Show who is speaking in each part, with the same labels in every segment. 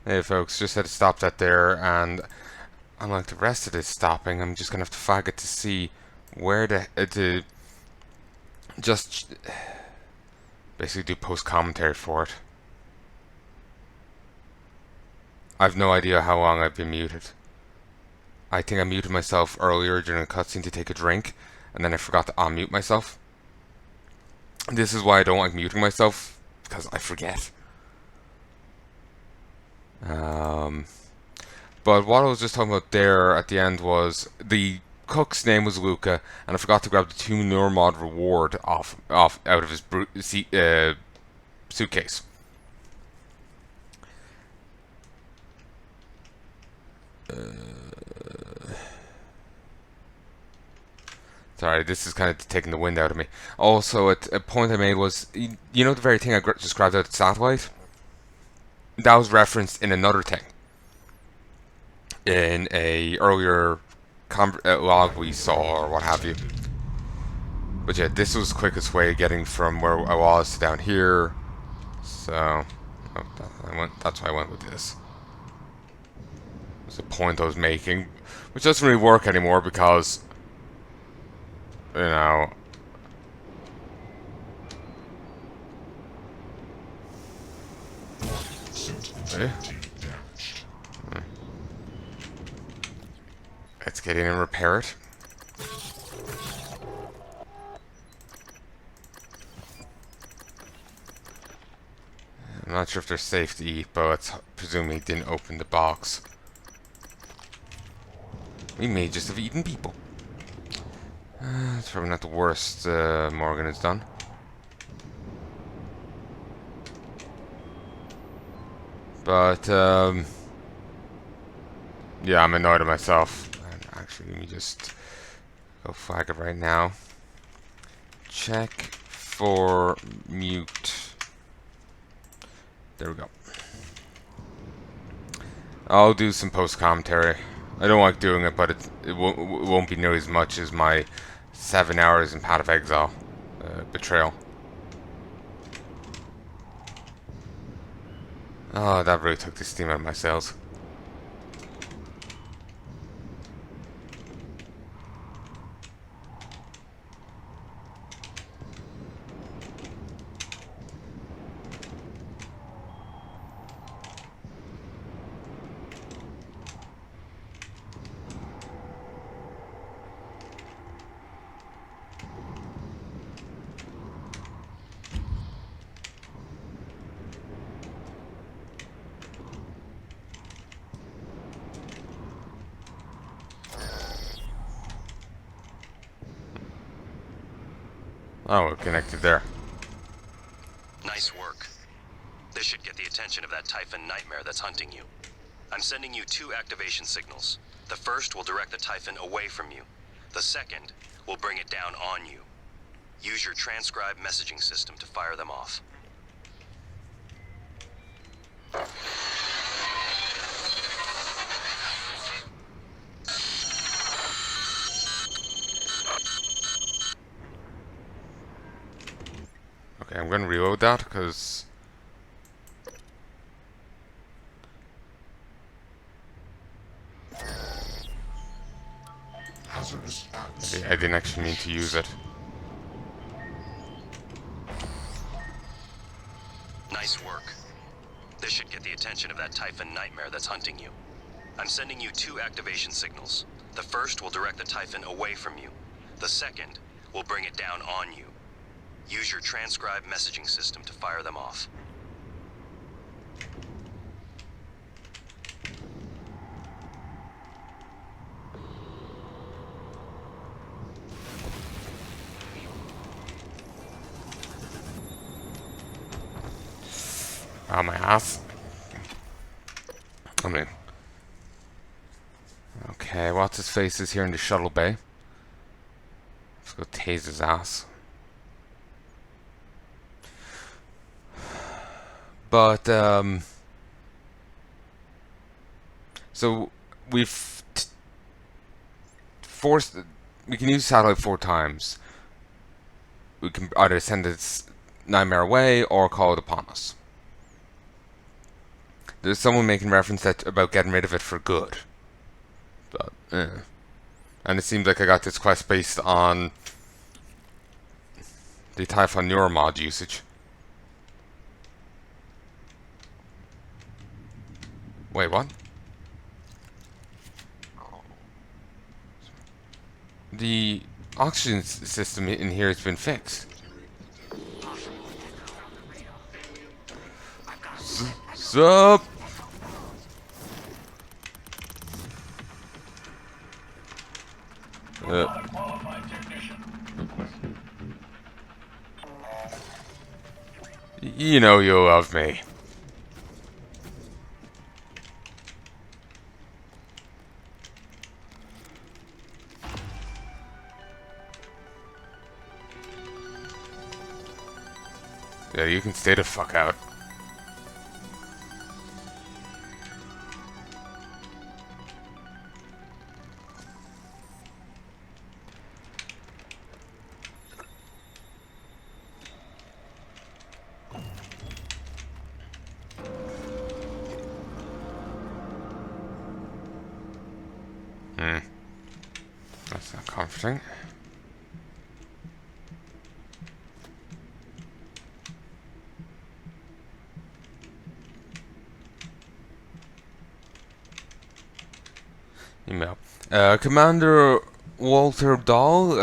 Speaker 1: Hey folks, just had to stop that there, and unlike the rest of this stopping, I'm just gonna have to flag it to see where to just basically do post commentary for it. I've no idea how long I've been muted. I think I muted myself earlier during a cutscene to take a drink, and then I forgot to unmute myself. This is why I don't like muting myself, because I forget. Um, but what I was just talking about there at the end was the cook's name was Luca, and I forgot to grab the 2 Neuromod reward off out of his suitcase. Sorry, this is kind of taking the wind out of me. Also, a point I made was, you know, the very thing I just grabbed out of the satellite? That was referenced in another thing. In a earlier log we saw, or what have you. But yeah, this was the quickest way of getting from where I was to down here. So, that's why I went with this. It's a point I was making, which doesn't really work anymore because, you know, eh? Let's get in and repair it. I'm not sure if they're safe to eat, but it's presumably didn't open the box. We may just have eaten people. It's probably not the worst Morgan has done. But, yeah, I'm annoyed at myself. Actually, let me just go flag it right now. Check for mute. There we go. I'll do some post commentary. I don't like doing it, but it won't be nearly as much as my 7 hours in Path of Exile betrayal. Oh, that really took the steam out of my sails. Oh, we're connected there.
Speaker 2: Nice work. This should get the attention of that Typhon nightmare that's hunting you. I'm sending you 2 activation signals. The first will direct the Typhon away from you. The second will bring it down on you. Use your transcribe messaging system to fire them off.
Speaker 1: Okay, I'm going to reload that because I didn't actually mean to use it.
Speaker 2: Nice work. This should get the attention of that Typhon nightmare that's hunting you. I'm sending you 2 activation signals. The first will direct the Typhon away from you. The second will bring it down on you. Use your transcribe messaging system to fire them off.
Speaker 1: Oh, my ass. I mean, okay, what's his face is here in the shuttle bay. Let's go tase his ass. But, so we've forced. We can use satellite 4 times. We can either send its nightmare away or call it upon us. There's someone making reference that about getting rid of it for good. But, and it seems like I got this quest based on the Typhon Neuromod usage. Wait, what? The oxygen system in here has been fixed. Sup? You know you love me. Yeah, you can stay the fuck out. That's not comforting. Email. Commander Walter Dahl,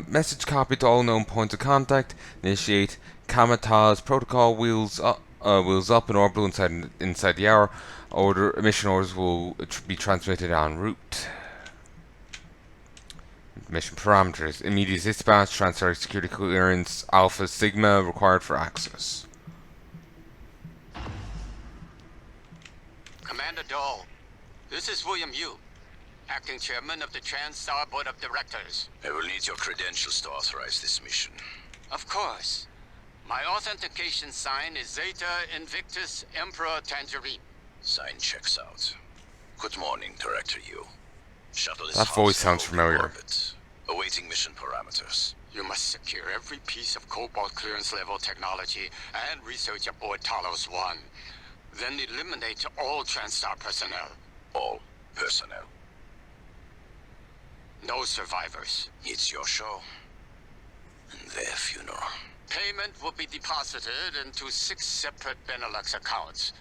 Speaker 1: message copy to all known points of contact. Initiate Kamata's protocol wheels up in orbital inside the hour. Mission orders will be transmitted en route. Mission parameters: immediate dispatch, transfer security clearance, Alpha Sigma required for access.
Speaker 3: Commander Dahl, this is William Yu, acting chairman of the TranStar Board of Directors.
Speaker 2: I will need your credentials to authorize this mission.
Speaker 3: Of course. My authentication sign is Zeta Invictus Emperor Tangerine.
Speaker 2: Sign checks out. Good morning, Director Yu. Shuttle is
Speaker 1: That voice sounds
Speaker 2: in
Speaker 1: familiar.
Speaker 2: orbit, awaiting mission parameters.
Speaker 3: You must secure every piece of Cobalt clearance level technology and research aboard Talos 1. Then eliminate all TranStar personnel.
Speaker 2: All personnel.
Speaker 3: No survivors.
Speaker 2: It's your show. And their funeral.
Speaker 3: Payment will be deposited into 6 separate Benelux accounts.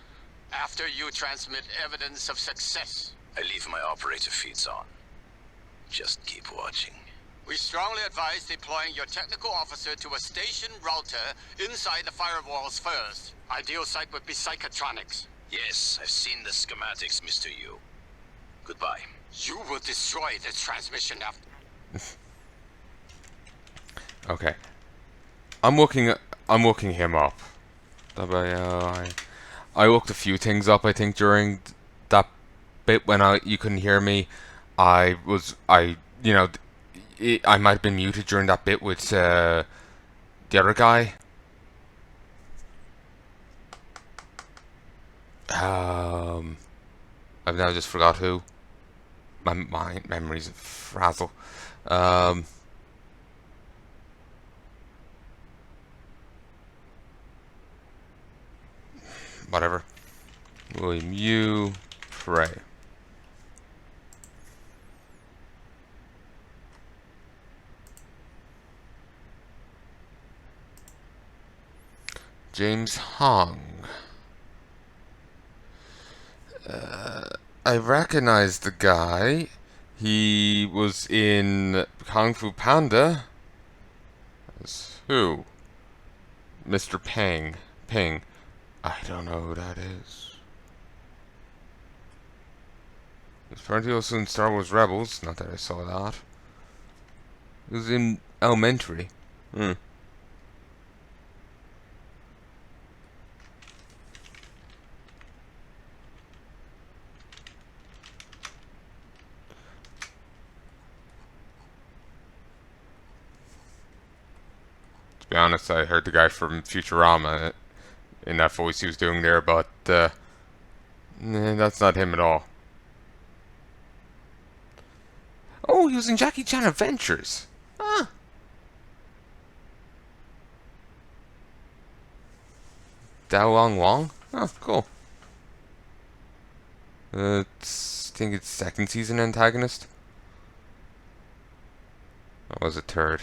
Speaker 3: After you transmit evidence of success.
Speaker 2: I leave my operator feeds on. Just keep watching.
Speaker 3: We strongly advise deploying your technical officer to a station router inside the firewalls first. Ideal site would be Psychotronics.
Speaker 2: Yes, I've seen the schematics, Mr. Yu. Goodbye.
Speaker 3: You will destroy this transmission after.
Speaker 1: Okay. I'm looking him up. I looked a few things up, I think, during that bit when you couldn't hear me. I might have been muted during that bit with the other guy. I've now just forgot who. My memory's a frazzle. Whatever. William Yu, pray. James Hong. I recognize the guy. He was in Kung Fu Panda. As who? Mr. Ping. I don't know who that is. He's apparently also in Star Wars Rebels. Not that I saw that. He was in Elementary. To be honest, I heard the guy from Futurama in that voice he was doing there, but that's not him at all. Oh, he was in Jackie Chan Adventures. Ah. Dao Long Wong? Oh, cool. I think it's second season antagonist. Or was it third?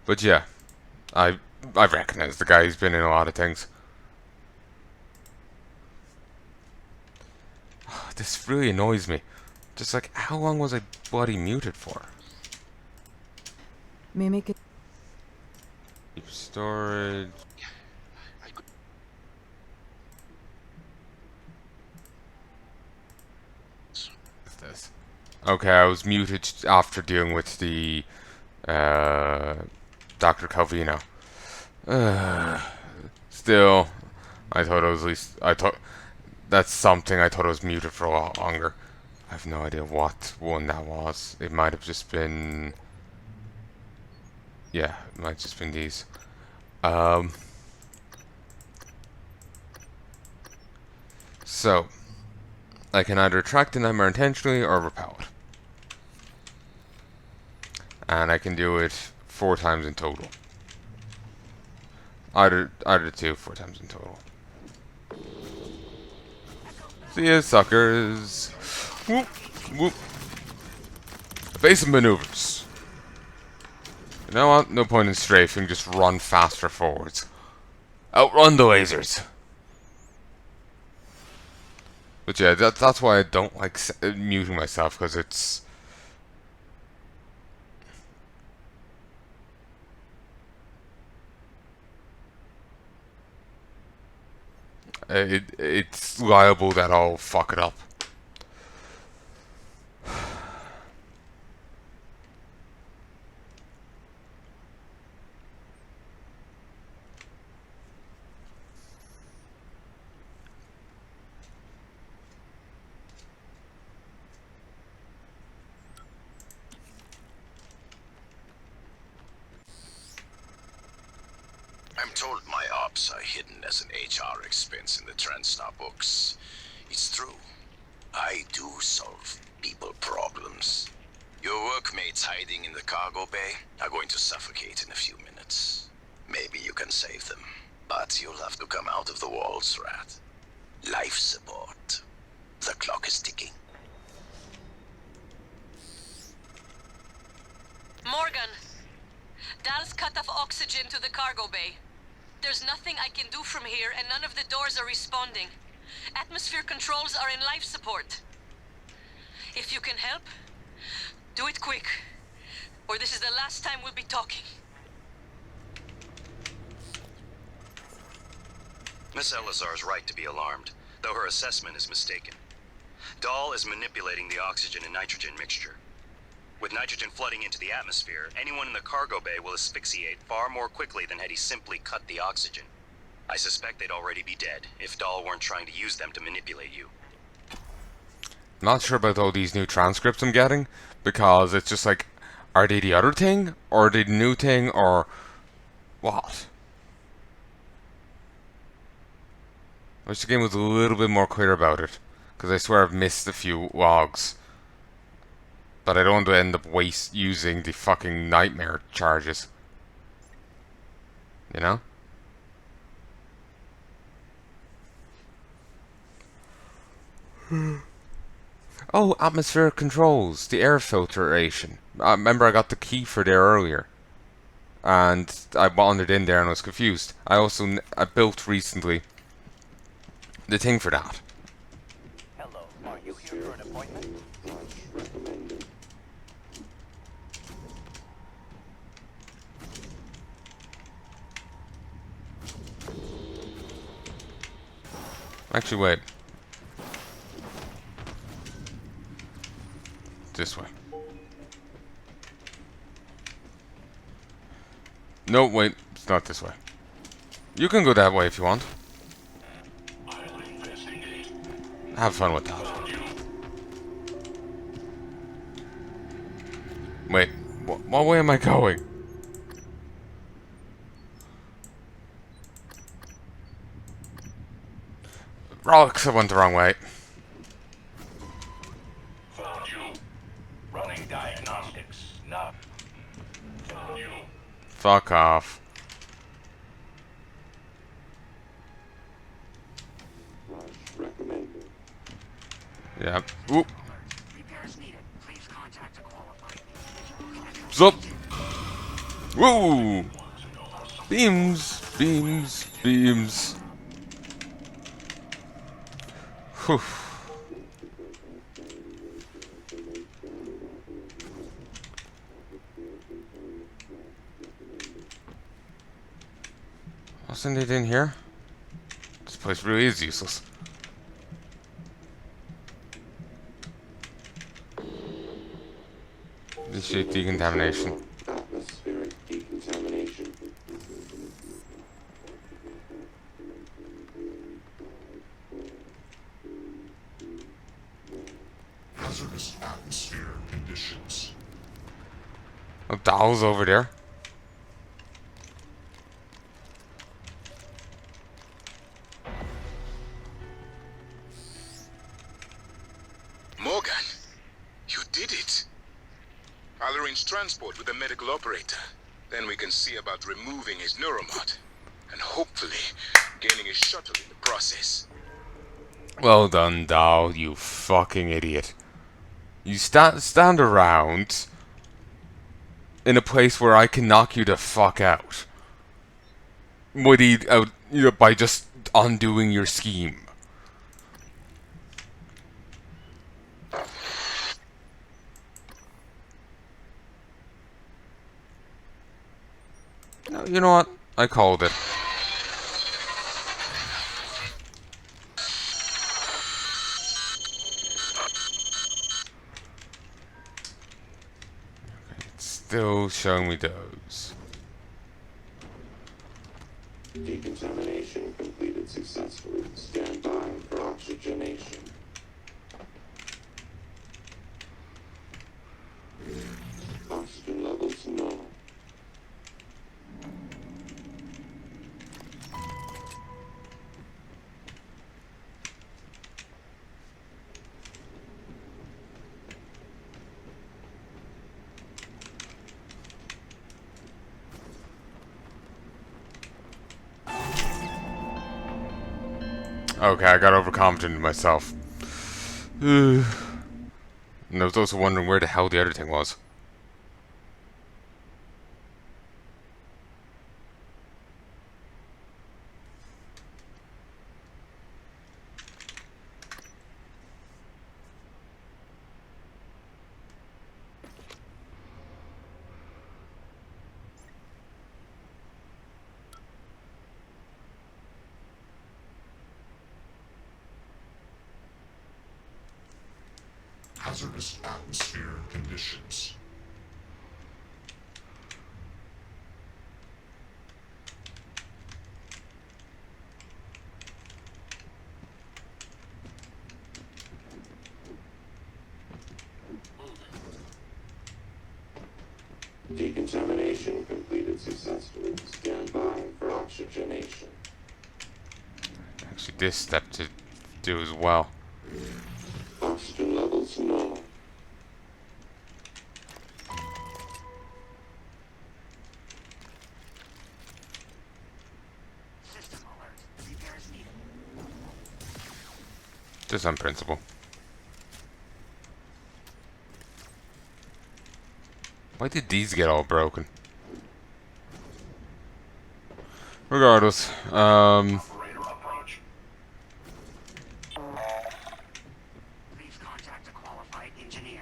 Speaker 1: But yeah, I recognize the guy. He's been in a lot of things. This really annoys me. Just like, how long was I bloody muted for?
Speaker 4: Mimic it.
Speaker 1: Keep storage. What's this? Okay, I was muted after dealing with the Dr. Calvino. Still, I thought it was at least. I thought that's something. I thought it was muted for a lot longer. I have no idea what one that was. It might have just been. Yeah, it might have just been these. So, I can either attract the nightmare intentionally or repel it. And I can do it 4 times in total. Either 2, 4 times in total. See ya, suckers. Whoop, whoop. Evasive maneuvers. You know what? No point in strafing, just run faster forwards. Outrun the lasers. But yeah, that's why I don't like muting myself, because it's... it's liable that I'll fuck it up.
Speaker 2: I'm told my ops are hidden as an HR expense in the Transtar books. It's true. I do solve people problems. Your workmates hiding in the cargo bay are going to suffocate in a few minutes. Maybe you can save them, but you'll have to come out of the walls, Rat. Life support. The clock is ticking.
Speaker 5: Morgan, Dal's cut off oxygen to the cargo bay. There's nothing I can do from here, and none of the doors are responding. Atmosphere controls are in life support. If you can help, do it quick, or this is the last time we'll be talking.
Speaker 2: Miss Elazar is right to be alarmed, though her assessment is mistaken. Dahl is manipulating the oxygen and nitrogen mixture. With nitrogen flooding into the atmosphere, anyone in the cargo bay will asphyxiate far more quickly than had he simply cut the oxygen. I suspect they'd already be dead if Dahl weren't trying to use them to manipulate you.
Speaker 1: Not sure about all these new transcripts I'm getting, because it's just like, are they the other thing, or are they the new thing, or what? I wish the game was a little bit more clear about it, because I swear I've missed a few logs. But I don't want to end up using the fucking nightmare charges. You know? Oh, atmospheric controls, the air filtration. I remember I got the key for there earlier. And I wandered in there and was confused. I built recently the thing for that.
Speaker 6: Hello, are you here for an appointment?
Speaker 1: Actually, wait. This way. No, wait. It's not this way. You can go that way if you want. Have fun with that. Wait. What way am I going? Rolix, I went the wrong way.
Speaker 6: Found you. Running diagnostics.
Speaker 1: Fuck off. Yep. Oop. Zup. Woo! Beams, beams, beams. Whew. Wasn't it in here? This place really is useless. Initiate decontamination.
Speaker 4: Atmospheric decontamination.
Speaker 7: Hazardous atmosphere conditions.
Speaker 1: Oh, Dow's over there.
Speaker 8: Morgan, you did it. I'll arrange transport with the medical operator. Then we can see about removing his neuromod. And hopefully, gaining his shuttle in the process.
Speaker 1: Well done, Dow, you fucking idiot. You stand around in a place where I can knock you the fuck out. By just undoing your scheme. No, you know what? I called it. It's still showing me those.
Speaker 4: Decontamination completed successfully. Stand by for oxygenation. Oxygen levels normal.
Speaker 1: Okay, I got overconfident in myself. And I was also wondering where the hell the other thing was.
Speaker 7: Hazardous atmosphere conditions.
Speaker 4: Decontamination completed successfully. Stand by for oxygenation.
Speaker 1: Actually, this step to do as well.
Speaker 4: Oxygen levels normal.
Speaker 6: System alert. Repairs needed.
Speaker 1: Just on principle. Why did these get all broken? Regardless,
Speaker 6: Operator approach. Please contact a qualified engineer.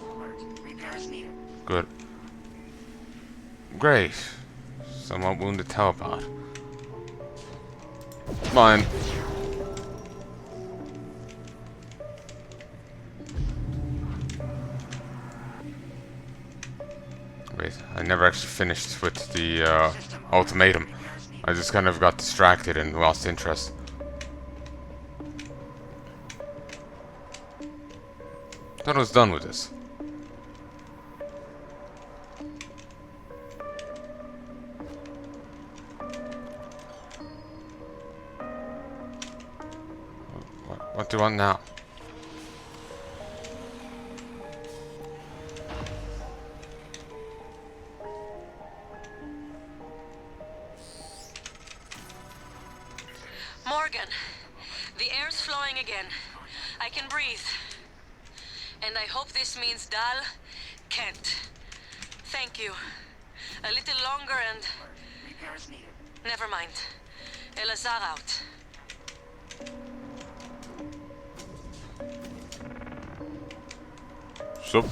Speaker 6: Alert. Repairs needed.
Speaker 1: Good. Great. Somewhat wounded telepod. Mine. Wait, I never actually finished with the ultimatum. I just kind of got distracted and lost interest. Thought I was done with this. What do you want now?
Speaker 5: Morgan, the air's flowing again. I can breathe. And I hope this means Dal can't. Thank you. A little longer and...
Speaker 6: Repairs needed.
Speaker 5: Never mind. Elazar out.
Speaker 1: Sup?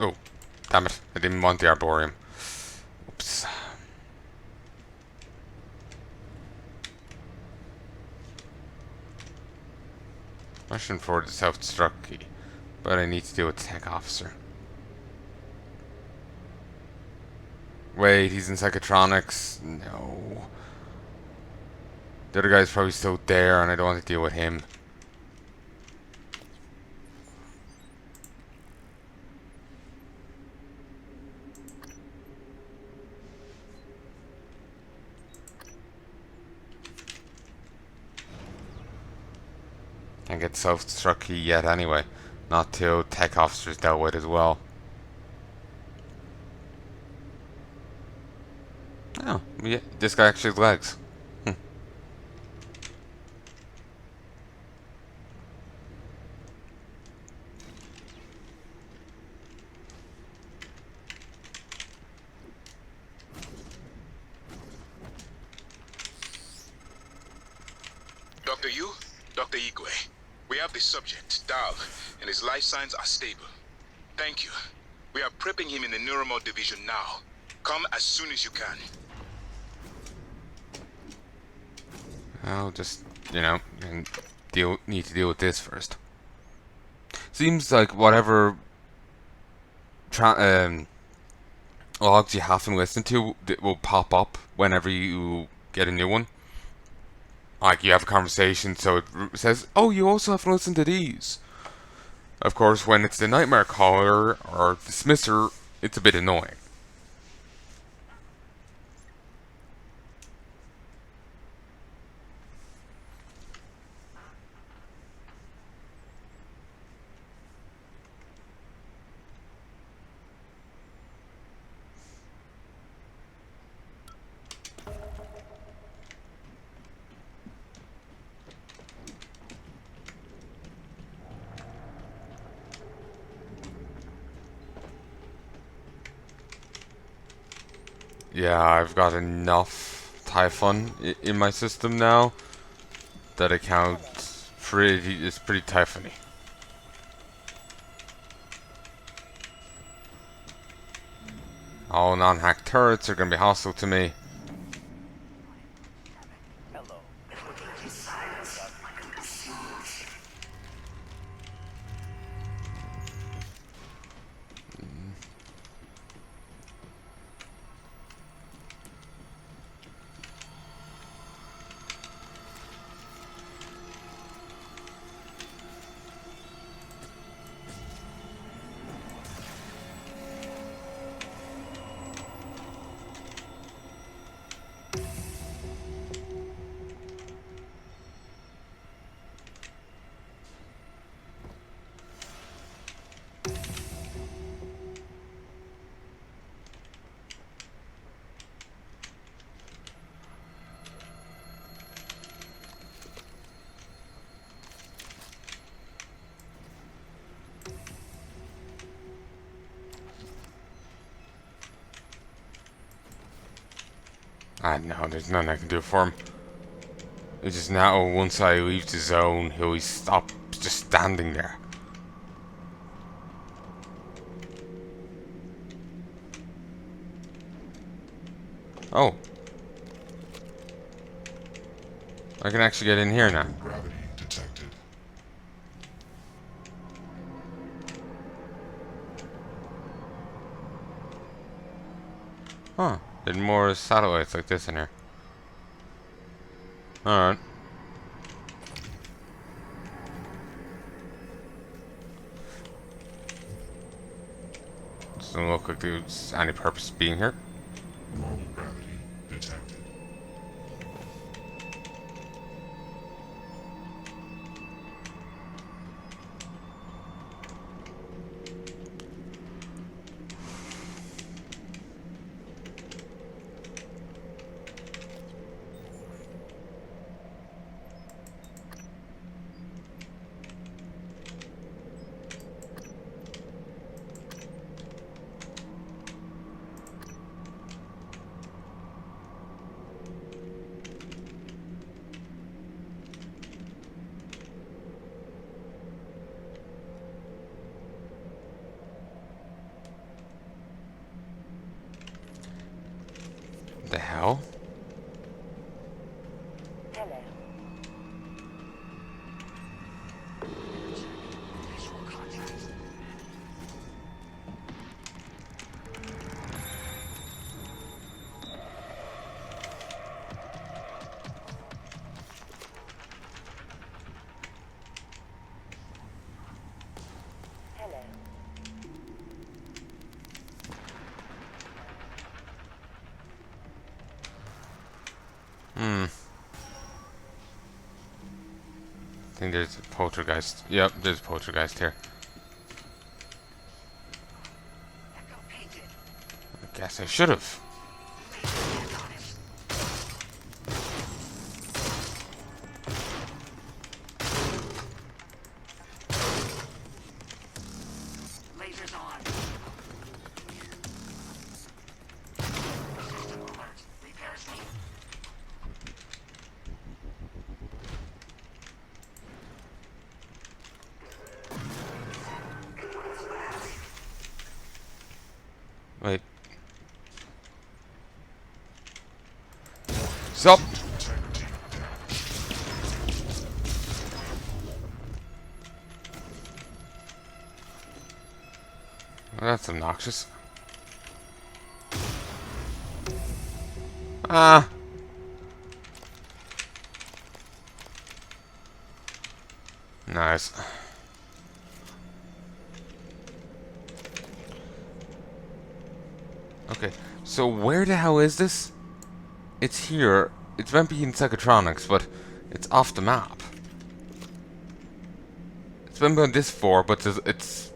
Speaker 1: Oh, damn it. I didn't want the Arboreum. Oops. Rushing forward to self-destruct key, but I need to deal with the tech officer. Wait, he's in psychotronics? No. The other guy's probably still there and I don't want to deal with him. Can't get self-destruct key yet anyway. Not till tech officer's dealt with as well. Oh, yeah, this guy actually has legs.
Speaker 8: Dr. Yu, Dr. Igwe, we have the subject, Dal, and his life signs are stable. Thank you. We are prepping him in the Neuromod division now. Come as soon as you can.
Speaker 1: I'll just, you know, and need to deal with this first. Seems like whatever logs you haven't listened to will pop up whenever you get a new one. Like you have a conversation, so it says, "Oh, you also haven't listened to these." Of course, when it's the nightmare caller or dismisser, it's a bit annoying. Yeah, I've got enough Typhon in my system now that I count it's pretty Typhony. All non-hacked turrets are gonna be hostile to me. No, there's nothing I can do for him. It's just now, once I leave the zone, he'll always stop just standing there. Oh. I can actually get in here now.
Speaker 7: Gravity detected.
Speaker 1: Huh. There's more satellites like this in here. Alright. Doesn't look like there's any purpose being here.
Speaker 7: Normal gravity detected.
Speaker 1: The hell?
Speaker 6: Visual contact.
Speaker 1: I think there's a poltergeist. Yep, there's a poltergeist here.
Speaker 6: Echo painted.
Speaker 1: I guess I should have.
Speaker 6: Lasers on. System alert. Repairs needed.
Speaker 1: Wait. Stop! Well, that's obnoxious. Ah! Nice. Okay, so where the hell is this? It's here. It's meant to be in Psychotronics, but it's off the map. It's been going this far, but it's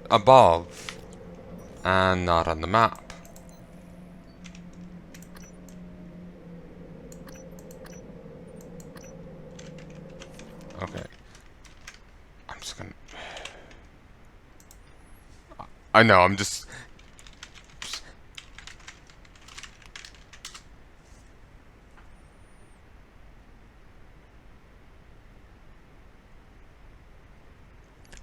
Speaker 1: above and not on the map. Okay. I'm just gonna... I know, I'm just...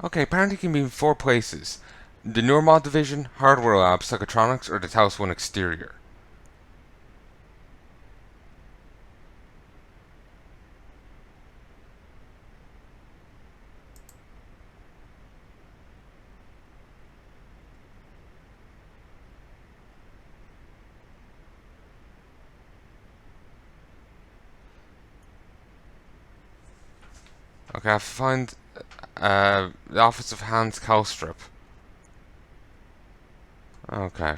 Speaker 1: Okay, apparently it can be in 4 places. The Neuromod Division, Hardware Lab, Psychotronics, or the Taos 1 exterior. Okay, I have to find the office of Hans Kalstrup. Okay.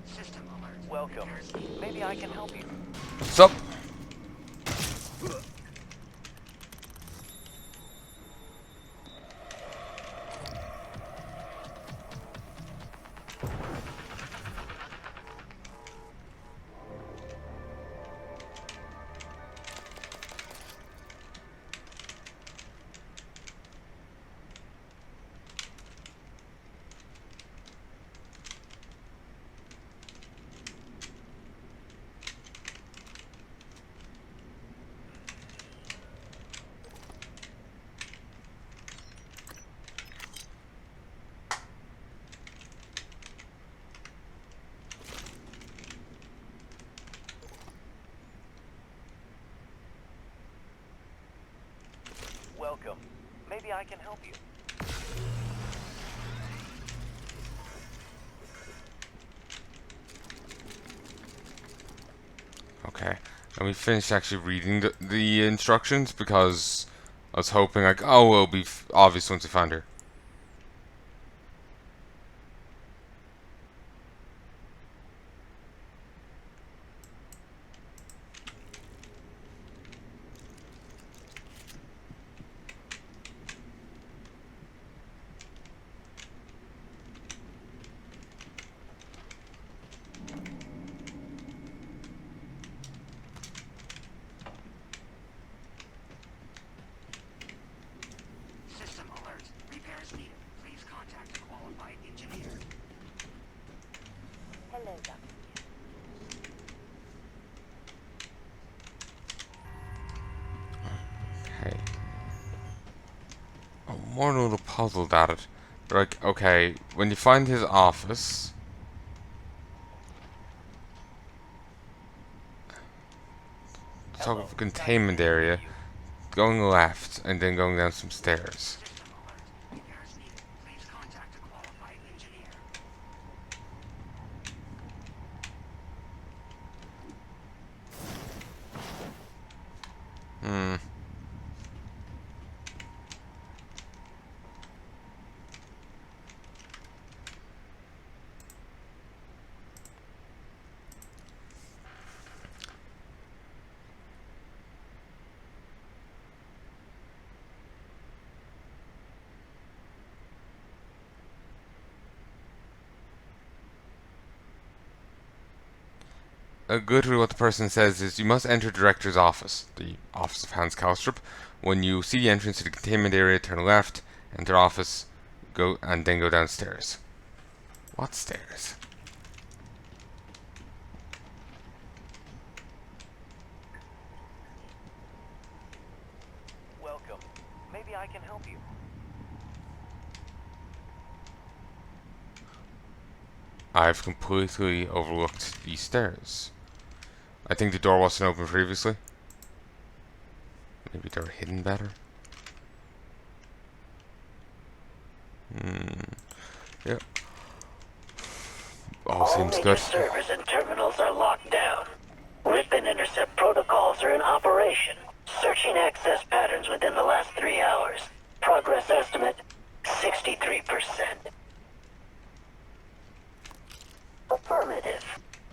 Speaker 6: System alert.
Speaker 9: Welcome. Maybe I can help you.
Speaker 1: What's up?
Speaker 9: Welcome. Maybe I can help you.
Speaker 1: Okay. And we finished actually reading the instructions because I was hoping like, oh, it'll be obvious once we find her.
Speaker 6: System alert. Repairs needed. Please contact a qualified engineer.
Speaker 9: Hello, Doctor.
Speaker 1: Okay. I'm more a little puzzled at it. Like, okay, when you find his office, talk of a containment area, going left and then going down some stairs.
Speaker 6: System alert. Repairs needed. Please contact a qualified engineer.
Speaker 1: Hmm. Literally what the person says is you must enter director's office, the office of Hans Kalstrup. When you see the entrance to the containment area, turn left, enter office, go and then go downstairs. What stairs?
Speaker 9: Welcome. Maybe I can help you.
Speaker 1: I've completely overlooked these stairs. I think the door wasn't open previously. Maybe they're hidden better. Yep. All seems
Speaker 10: major
Speaker 1: good.
Speaker 10: servers and terminals are locked down. Rip and intercept protocols are in operation. Searching access patterns within the last 3 hours. Progress estimate, 63%. Affirmative.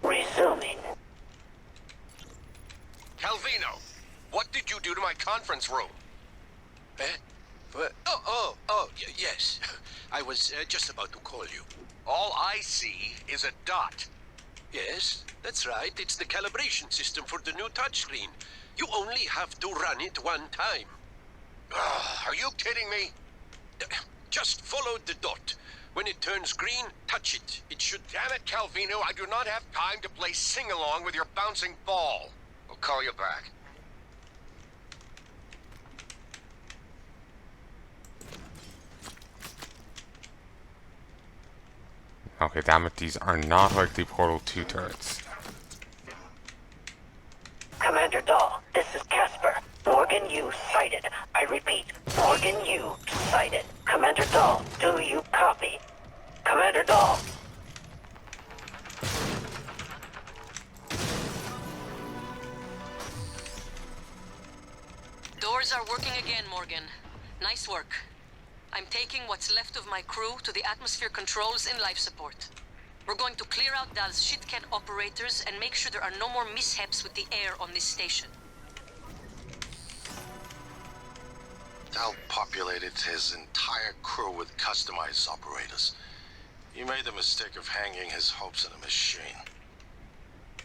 Speaker 10: Resuming.
Speaker 3: Calvino, what did you do to my conference room?
Speaker 11: Eh? What? Yes. I was just about to call you.
Speaker 3: All I see is a dot.
Speaker 11: Yes, that's right. It's the calibration system for the new touchscreen. You only have to run it one time.
Speaker 3: Are you kidding me?
Speaker 11: Just follow the dot. When it turns green, touch it. It should...
Speaker 3: Damn it, Calvino, I do not have time to play sing-along with your bouncing ball. I'll call you back.
Speaker 1: Okay, damn it, these are not like the Portal 2 turrets.
Speaker 10: Commander Dahl, this is Casper. Morgan U sighted. I repeat, Morgan U sighted. Commander Dahl, do you copy? Commander Dahl.
Speaker 5: Doors are working again, Morgan. Nice work. I'm taking what's left of my crew to the atmosphere controls in life support. We're going to clear out Dal's shitcat operators and make sure there are no more mishaps with the air on this station.
Speaker 2: Dal populated his entire crew with customized operators. He made the mistake of hanging his hopes on a machine.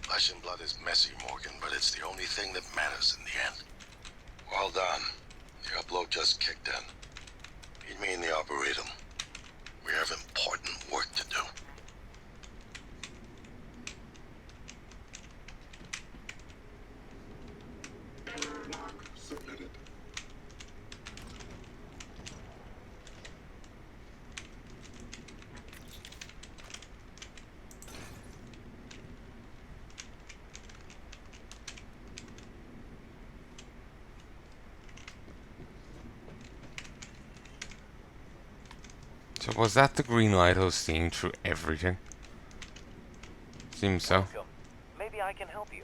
Speaker 2: Flesh and blood is messy, Morgan, but it's the only thing that matters in the end. Well done. The upload just kicked in. Meet me in the Arboretum. We have important work to do.
Speaker 7: Subreddit.
Speaker 1: So was that the green light I was seeing through everything? Seems so.
Speaker 9: Welcome. Maybe I can help you.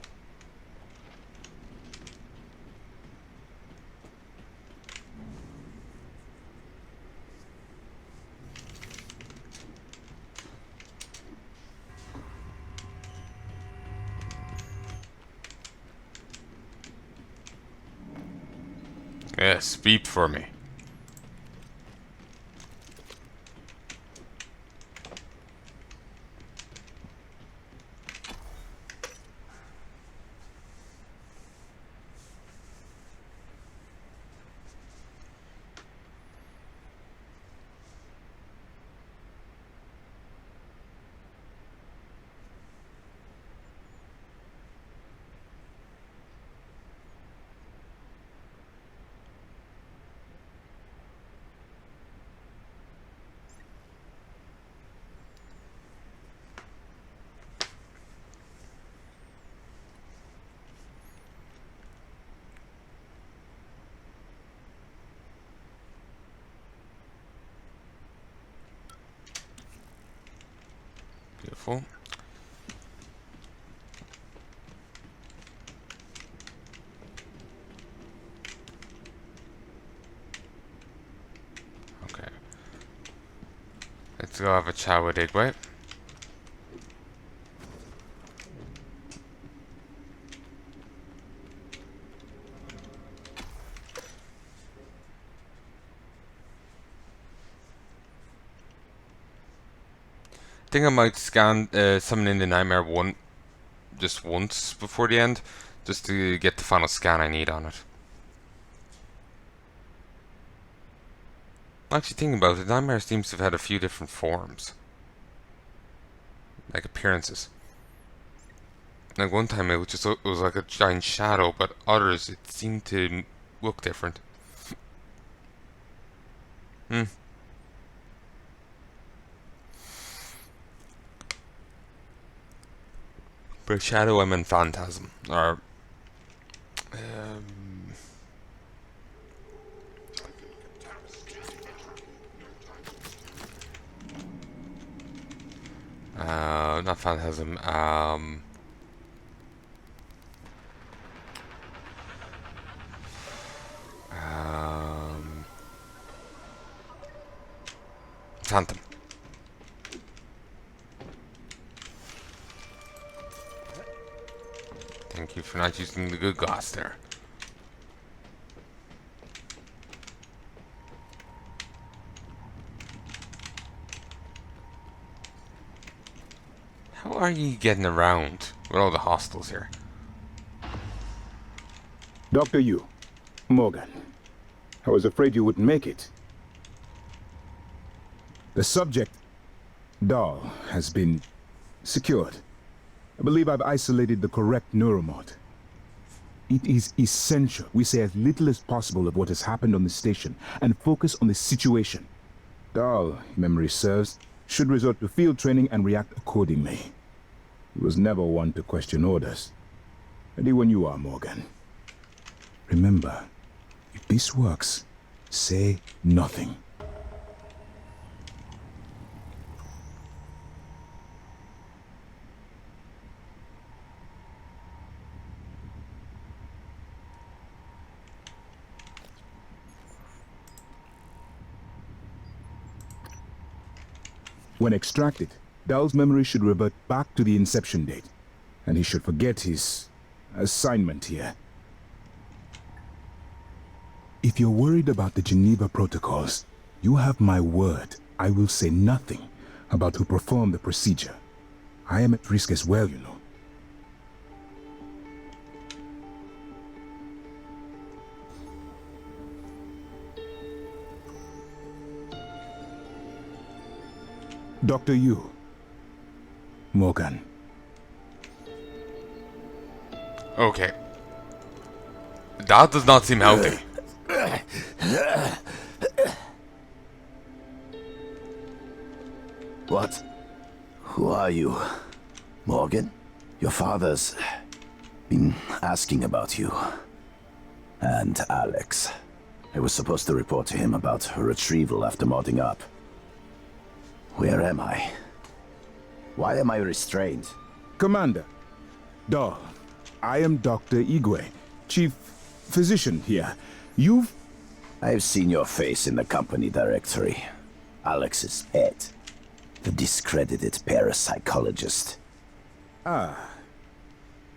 Speaker 1: Yes, beep for me. Beautiful. Okay. Let's go have a chat with Igwe. I think I might scan summon in the nightmare just once before the end, just to get the final scan I need on it. Actually, thinking about it, nightmare seems to have had a few different forms, like appearances. Like one time it was like a giant shadow, but others it seemed to look different. By shadow I meant phantasm, or not phantasm. Phantom. Thank you for not using the good glass there. How are you getting around with all the hostiles here?
Speaker 12: Dr. Yu, Morgan, I was afraid you wouldn't make it. The subject, Dahl, has been secured. I believe I've isolated the correct neuromod. It is essential we say as little as possible of what has happened on the station and focus on the situation. Dahl, if memory serves, should resort to field training and react accordingly. He was never one to question orders. Ready when you are, Morgan. Remember, if this works, say nothing. When extracted, Dahl's memory should revert back to the inception date, and he should forget his assignment here. If you're worried about the Geneva protocols, you have my word. I will say nothing about who performed the procedure. I am at risk as well, you know. Dr. Yu. Morgan.
Speaker 1: Okay. That does not seem healthy.
Speaker 13: What? Who are you? Morgan? Your father's been asking about you. And Alex. I was supposed to report to him about her retrieval after modding up. Where am I? Why am I restrained?
Speaker 12: Commander, Dahl, I am Dr. Igwe, Chief Physician here.
Speaker 13: I've seen your face in the company directory. Alex's pet. The discredited parapsychologist.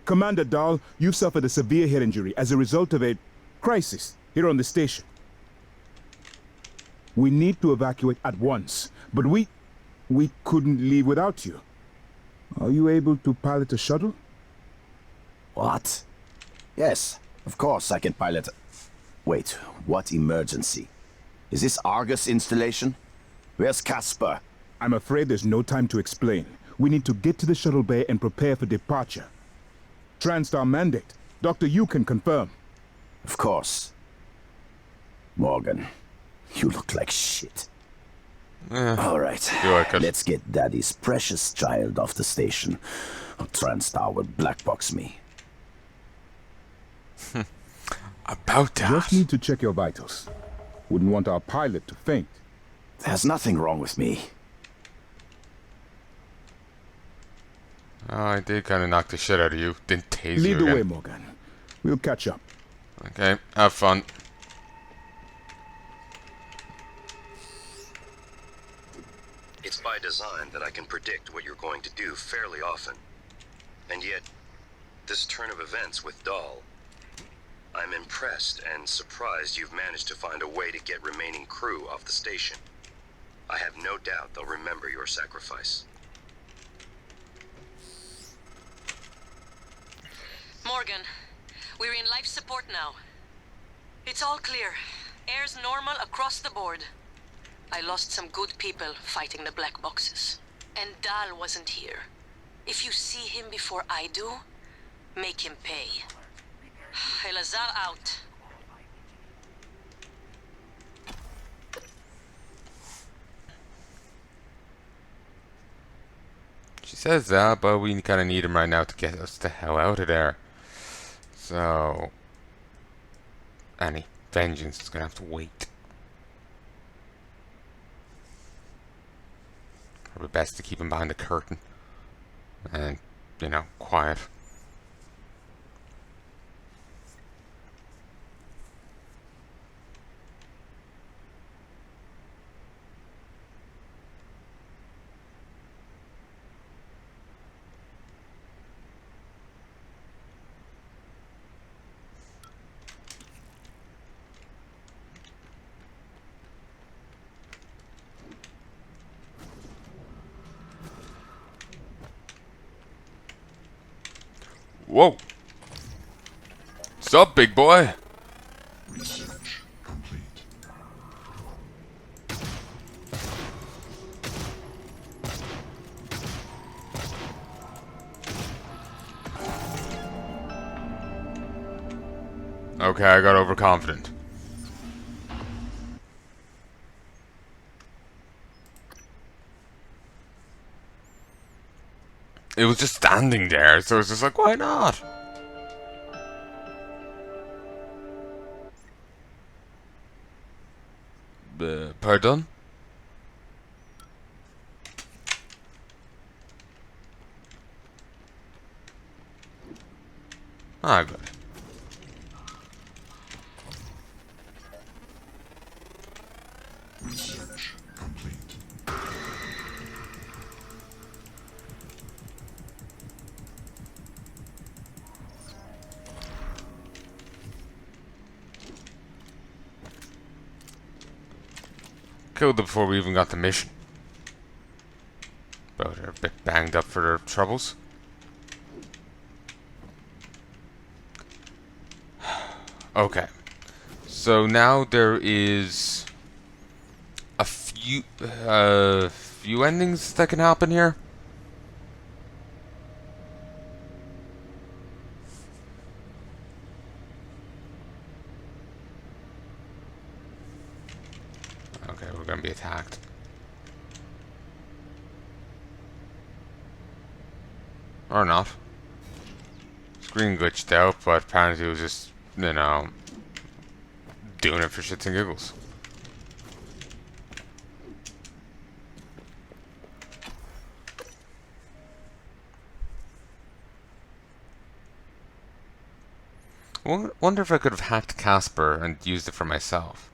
Speaker 12: Commander Dahl, you've suffered a severe head injury as a result of a crisis here on the station. We need to evacuate at once, but we couldn't leave without you. Are you able to pilot a shuttle?
Speaker 13: What? Yes, of course I can pilot. Wait, what emergency? Is this Argus installation? Where's Casper?
Speaker 12: I'm afraid there's no time to explain. We need to get to the shuttle bay and prepare for departure. Transtar mandate. Doctor, you can confirm.
Speaker 13: Of course. Morgan, you look like shit. All right, let's get Daddy's precious child off the station. TranStar will blackbox me.
Speaker 1: About that.
Speaker 12: Just need to check your vitals. Wouldn't want our pilot to faint.
Speaker 13: There's nothing wrong with me.
Speaker 1: Oh, I did kind of knock the shit out of you. Didn't tase
Speaker 12: Lead
Speaker 1: you
Speaker 12: the
Speaker 1: again.
Speaker 12: way, Morgan. We'll catch up.
Speaker 1: Okay, have fun.
Speaker 2: It's by design that I can predict what you're going to do fairly often. And yet, this turn of events with Dahl, I'm impressed and surprised you've managed to find a way to get remaining crew off the station. I have no doubt they'll remember your sacrifice.
Speaker 5: Morgan, we're in life support now. It's all clear. Air's normal across the board. I lost some good people fighting the black boxes. And Dahl wasn't here. If you see him before I do, make him pay. Elazar out.
Speaker 1: She says that, but we kind of need him right now to get us the hell out of there. So, any vengeance is gonna have to wait. Probably best to keep him behind the curtain and, you know, quiet. Whoa! What's up, big boy?
Speaker 7: Research complete.
Speaker 1: Okay, I got overconfident. It was just standing there, so it's just like, why not? Pardon? Ah, good.
Speaker 7: Research complete.
Speaker 1: Killed them before we even got the mission. But they're a bit banged up for their troubles. Okay. So now there is a few endings that can happen here. Okay, we're gonna be attacked. Or not. Screen glitched out, but apparently it was just, you know, doing it for shits and giggles. Wonder if I could have hacked Casper and used it for myself.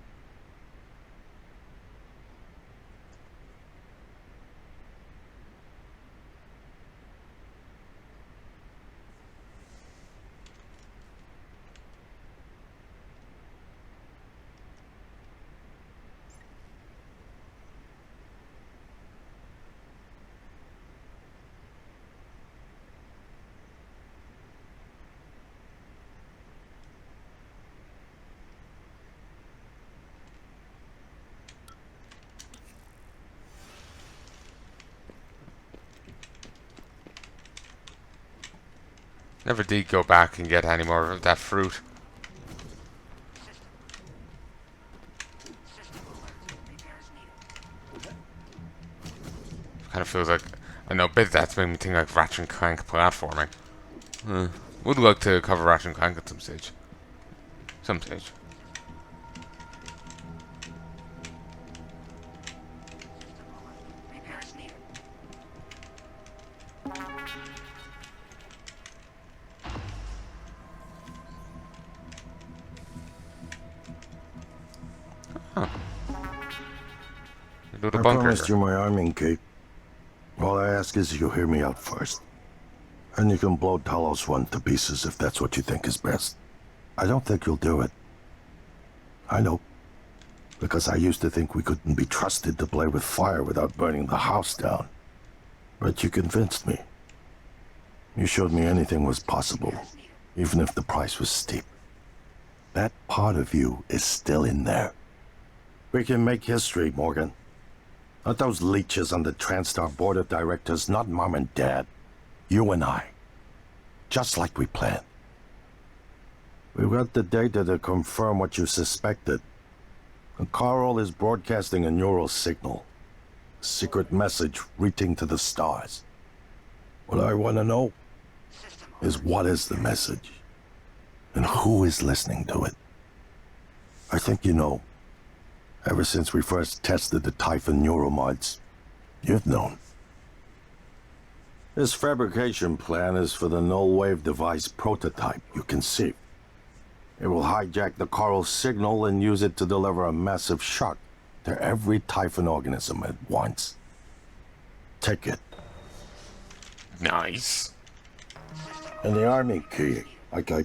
Speaker 1: Never did go back and get any more of that fruit. Kind of feels like, I know, a bit of that's made me think like Ratchet and Clank platforming. Would like to cover Ratchet and Clank at some stage. Some stage.
Speaker 14: I promised you my arming cape. All I ask is you hear me out first. And you can blow Talos 1 to pieces if that's what you think is best. I don't think you'll do it. I know. Because I used to think we couldn't be trusted to play with fire without burning the house down. But you convinced me. You showed me anything was possible, even if the price was steep. That part of you is still in there. We can make history, Morgan. Not those leeches on the TranStar board of directors, not Mom and Dad. You and I. Just like we planned. We've got the data to confirm what you suspected. And Carl is broadcasting a neural signal. A secret message reaching to the stars. What I want to know is what is the message? And who is listening to it? I think you know. Ever since we first tested the Typhon neuromods, you've known. This fabrication plan is for the null-wave device prototype you conceived. It will hijack the coral signal and use it to deliver a massive shock to every Typhon organism at once. Take it.
Speaker 1: Nice.
Speaker 14: And the army key, like I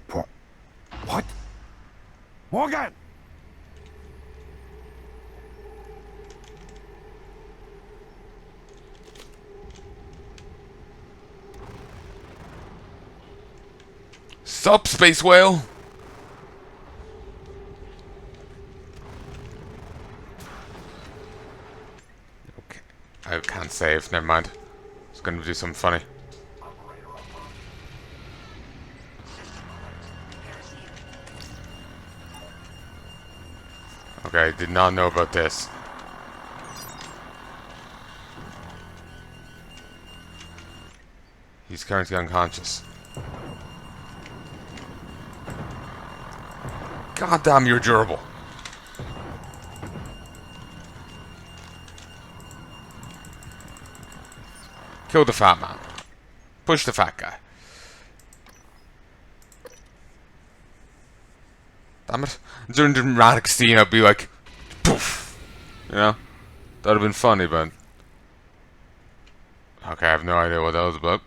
Speaker 14: What? Morgan!
Speaker 1: Sup, Space Whale? Okay. I can't save, never mind. It's gonna do something funny. Okay, did not know about this. He's currently unconscious. God damn, you're durable. Kill the fat man. Push the fat guy. Damn it. During the dramatic scene, I'd be like, poof. You know? That'd have been funny, but... Okay, I have no idea what that was about.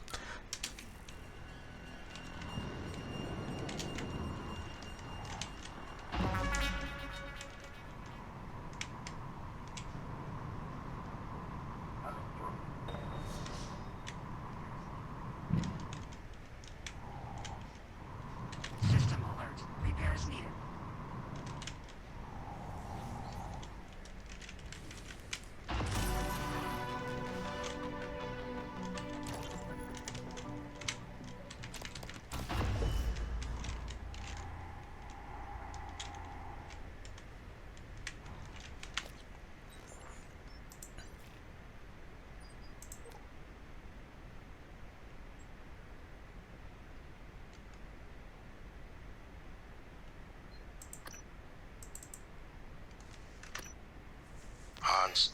Speaker 14: Hans,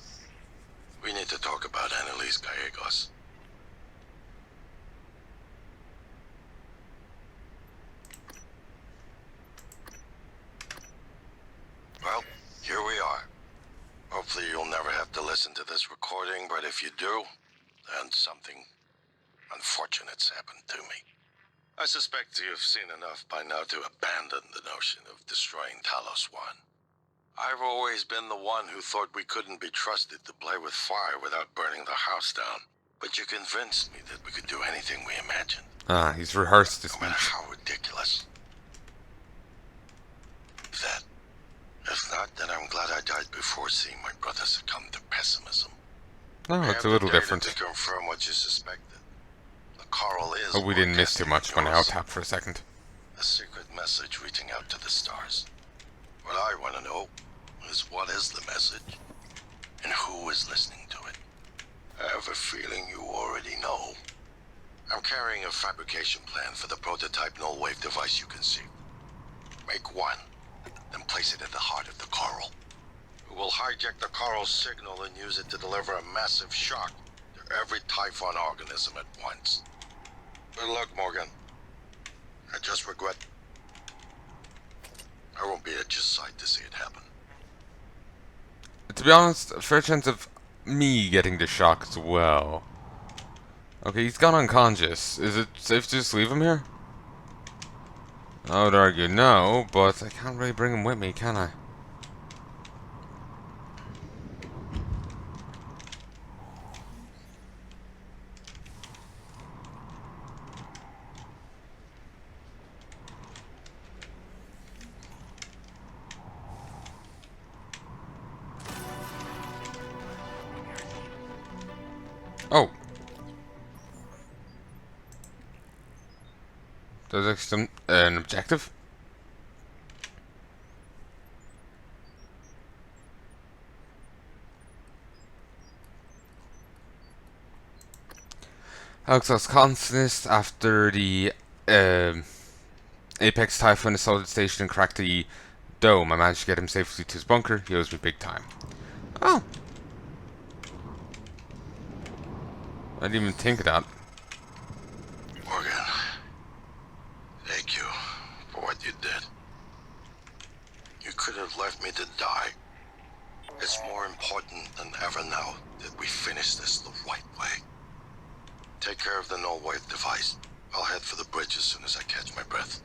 Speaker 14: we need to talk about Annalise Gallegos. reporting, but if you do, then something unfortunate's happened to me. I suspect you've seen enough by now to abandon the notion of destroying Talos 1. I've always been the one who thought we couldn't be trusted to play with fire without burning the house down. But you convinced me that we could do anything we imagined.
Speaker 1: Ah, he's rehearsed this
Speaker 14: no matter how ridiculous. That. If not, then I'm glad I died before seeing my brother succumb to pessimism.
Speaker 1: Oh, it's a little different.
Speaker 14: To confirm what you suspected. The coral is.
Speaker 1: Oh, we didn't miss too much when I out-tapped for a second.
Speaker 14: A secret message reaching out to the stars. What I want to know is what is the message, and who is listening to it. I have a feeling you already know. I'm carrying a fabrication plan for the prototype null-wave device you conceived. Make one, then place it at the heart of the coral. We will hijack the coral's signal and use it to deliver a massive shock to every Typhon organism at once. Good luck, Morgan. I just regret I won't be at your side to see it happen.
Speaker 1: To be honest, a fair chance of me getting the shock as well. Okay, he's gone unconscious. Is it safe to just leave him here? I would argue no, but I can't really bring him with me, can I? Oh. There's actually an objective? Alex lost consciousness after the Apex Typhon assaulted station and cracked the dome. I managed to get him safely to his bunker. He owes me big time. Oh. I didn't even think of that.
Speaker 14: Morgan, thank you for what you did. You could have left me to die. It's more important than ever now that we finish this the right way. Take care of the null-wave device. I'll head for the bridge as soon as I catch my breath.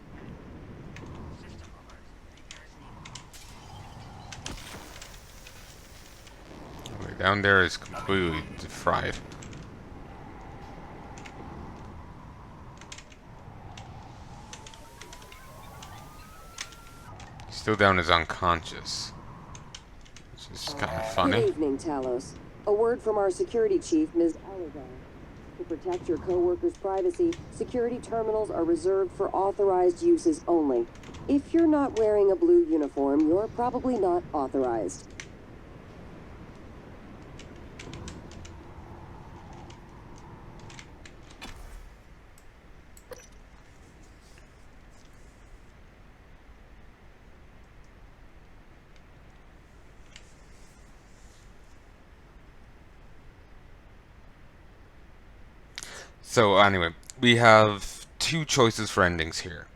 Speaker 1: Down there is completely fried. Still down is unconscious, which is kind of funny.
Speaker 15: Good evening, Talos. A word from our security chief, Ms. Alagar. To protect your co-workers' privacy, security terminals are reserved for authorized uses only. If you're not wearing a blue uniform, you're probably not authorized.
Speaker 1: So anyway, we have two choices for endings here.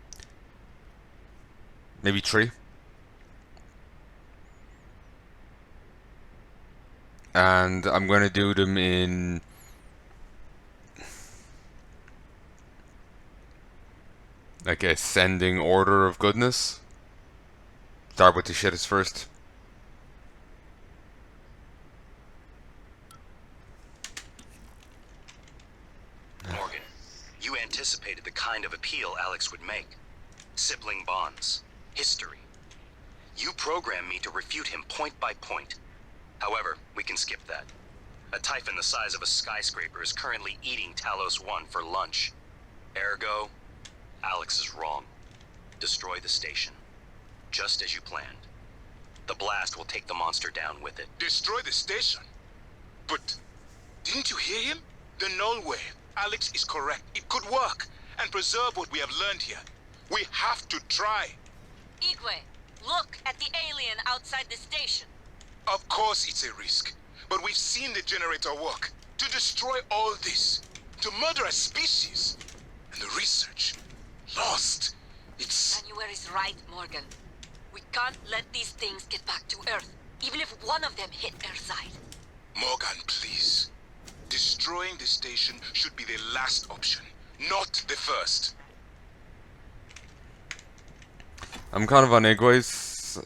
Speaker 1: Maybe three. And I'm going to do them in like ascending order of goodness. Start with the shittest first.
Speaker 2: Morgan, you anticipated the kind of appeal Alex would make. Sibling bonds. History. You programmed me to refute him point by point. However, we can skip that. A Typhon the size of a skyscraper is currently eating Talos 1 for lunch. Ergo, Alex is wrong. Destroy the station. Just as you planned. The blast will take the monster down with it.
Speaker 8: Destroy the station? But didn't you hear him? The null wave. Alex is correct. It could work and preserve what we have learned here. We have to try.
Speaker 5: Igwe, look at the alien outside the station.
Speaker 8: Of course it's a risk, but we've seen the generator work. To destroy all this, to murder a species, and the research lost. It's...
Speaker 5: January's right, Morgan. We can't let these things get back to Earth, even if one of them hit Earthside.
Speaker 8: Morgan, please. Destroying the station should be the last option, not the first.
Speaker 1: I'm kind of on Igwe's.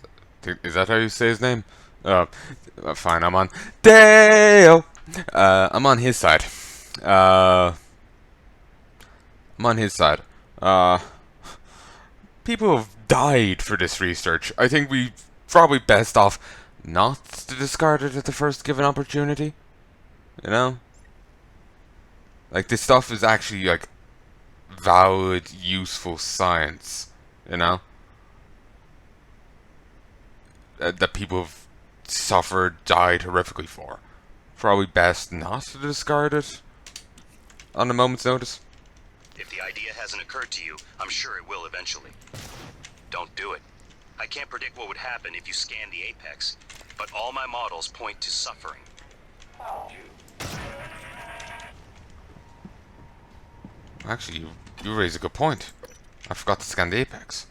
Speaker 1: Is that how you say his name? Fine, I'm on Dale. I'm on his side. I'm on his side. People have died for this research. I think we probably best off not to discard it at the first given opportunity. You know? Like, this stuff is actually, like, valid, useful science. You know? That people have suffered, died horrifically for. Probably best not to discard it on a moment's notice.
Speaker 2: If the idea hasn't occurred to you, I'm sure it will eventually. Don't do it. I can't predict what would happen if you scan the Apex, but all my models point to suffering.
Speaker 1: Actually, you raise a good point. I forgot to scan the Apex.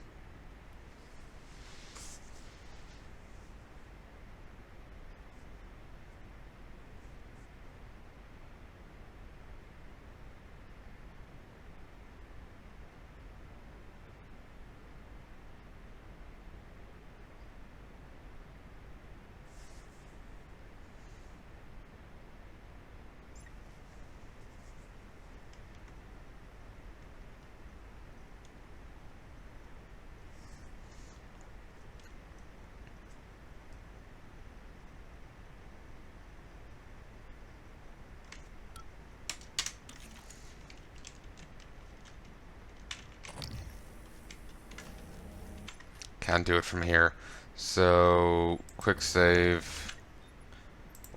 Speaker 1: Can't do it from here. So, quick save.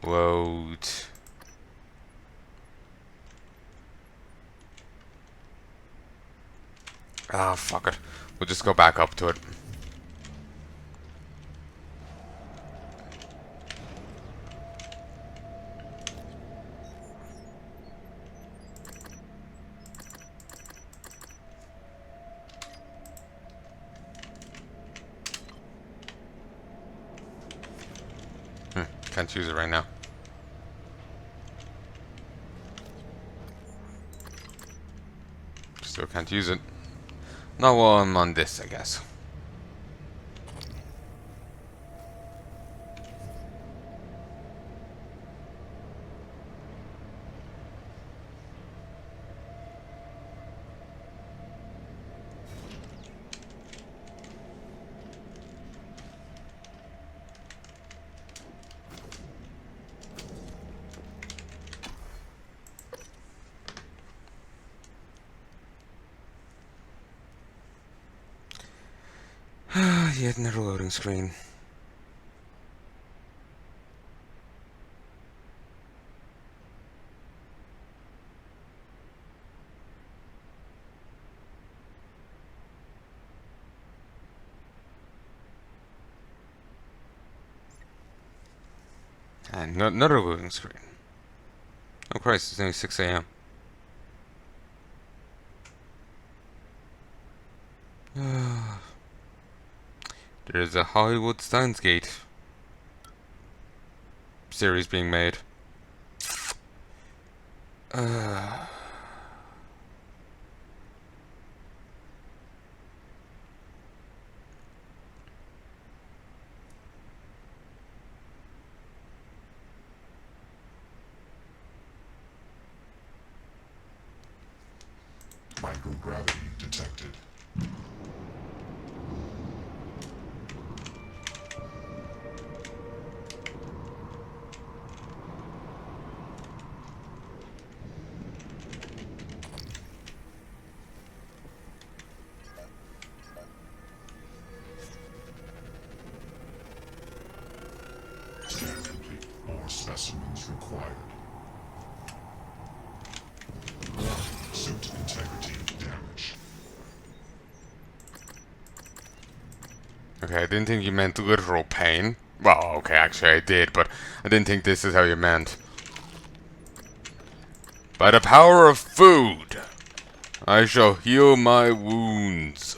Speaker 1: Load. Ah, fuck it. We'll just go back up to it. Can't use it right now. Still can't use it. Not while I'm on this, I guess. Yet another loading screen. And another loading screen. Oh Christ, it's only 6 AM. There's a Hollywood Steins Gate series being made.
Speaker 7: Microgravity detected. Scan complete. More specimens required. Suit integrity damage.
Speaker 1: Okay, I didn't think you meant literal pain. Well, okay, actually I did, but I didn't think this is how you meant. By the power of food, I shall heal my wounds.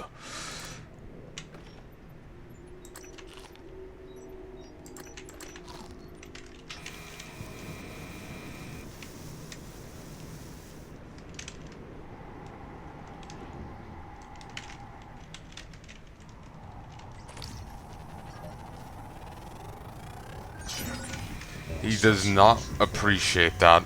Speaker 1: He does not appreciate that.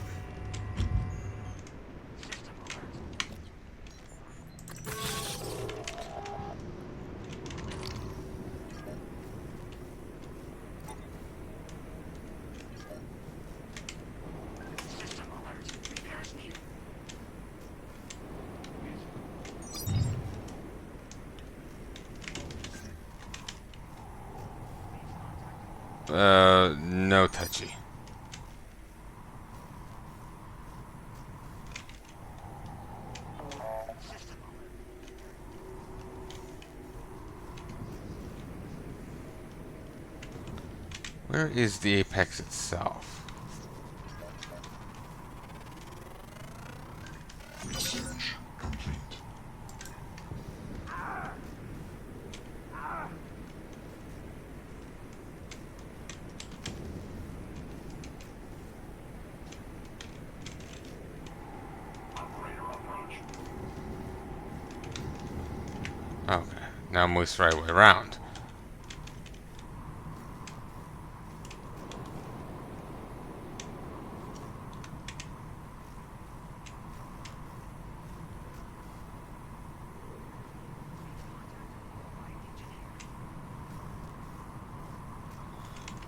Speaker 1: No touchy. Where is the apex itself?
Speaker 7: Research complete.
Speaker 1: Okay, now moves the right way around.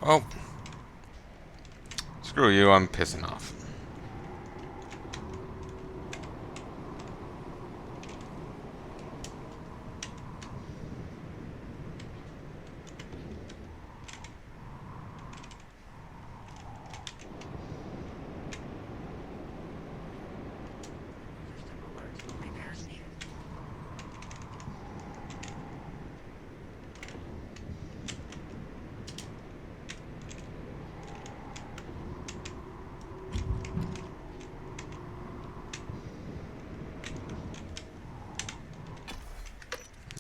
Speaker 1: Oh. Screw you, I'm pissing off.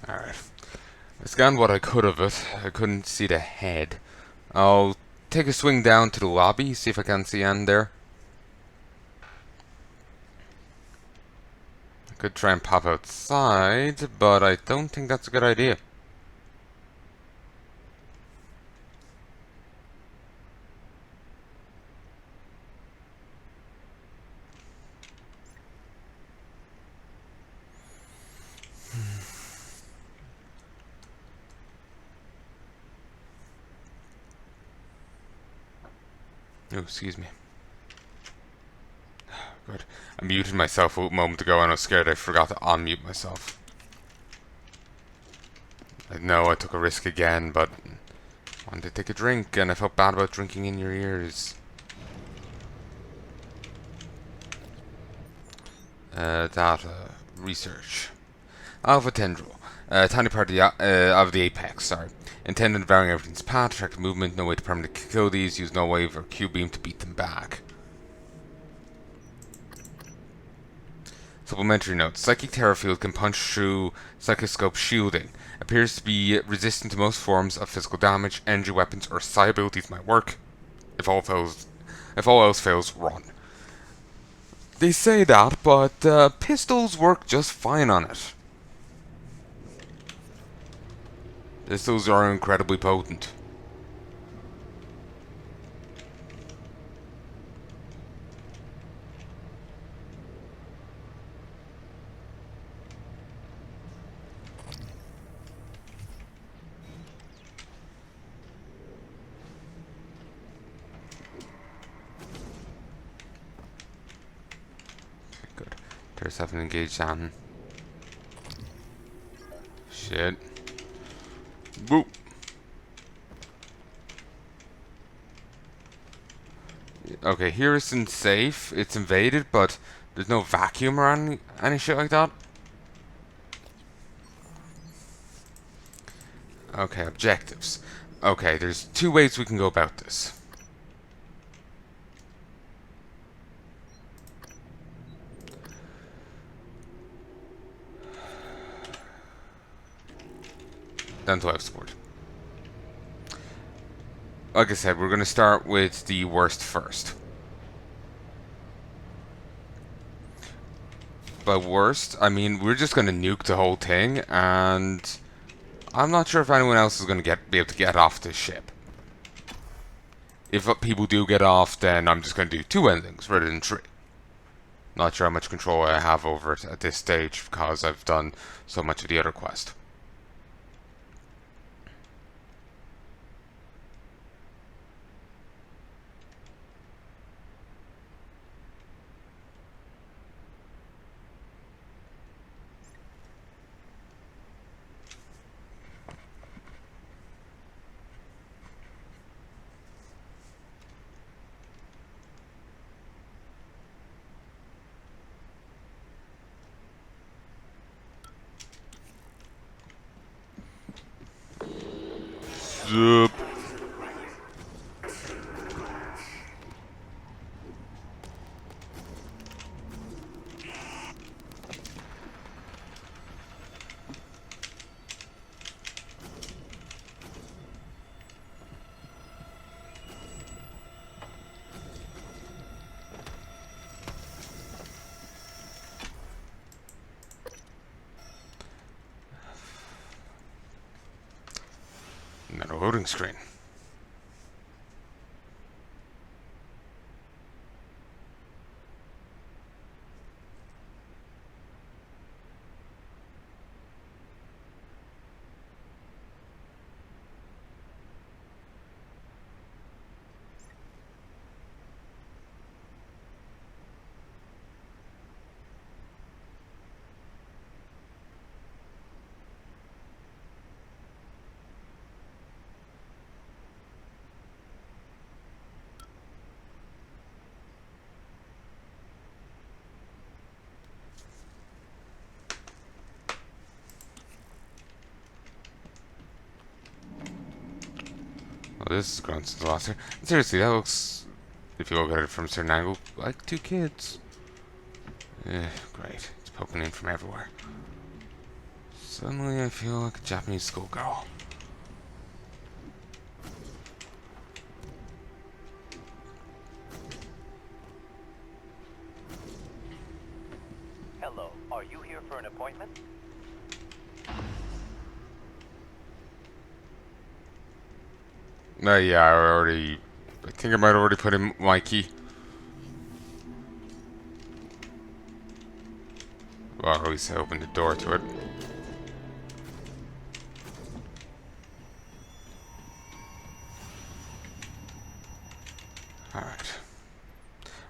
Speaker 1: Alright. I scanned what I could of it. I couldn't see the head. I'll take a swing down to the lobby, see if I can see Anne there. I could try and pop outside, but I don't think that's a good idea. Oh, excuse me. Good. I muted myself a moment ago and I was scared I forgot to unmute myself. I know I took a risk again, but I wanted to take a drink and I felt bad about drinking in your ears. Data. Research. Alpha tendril. Tiny part of the apex, sorry. Intended to vary everything's path, track movement, no way to permanently kill these, use no wave or Q-beam to beat them back. Supplementary note. Psychic Terror Field can punch through Psychoscope shielding. Appears to be resistant to most forms of physical damage, energy weapons, or psi abilities might work. If all else fails, run. They say that, but pistols work just fine on it. Pistols are incredibly potent. Good. There's haven't engaged on. Shit. Boop. Okay, here isn't safe. It's invaded, but there's no vacuum or any shit like that. Okay, objectives. Okay, there's two ways we can go about this. Down to life support. Like I said, we're going to start with the worst first. By worst, I mean we're just going to nuke the whole thing, and I'm not sure if anyone else is going to be able to get off this ship. if people do get off, then I'm just going to do 2 endings rather than 3. Not sure how much control I have over it at this stage because I've done so much of the other quest. Zup. Another loading screen. Oh, this is grown since the last year. Seriously, that looks, if you look at it from a certain angle, like 2 kids. Great. It's poking in from everywhere. Suddenly I feel like a Japanese schoolgirl.
Speaker 9: Hello, are you here for an appointment?
Speaker 1: Yeah, I think I might have already put in my key. Well, at least I opened the door to it. Alright.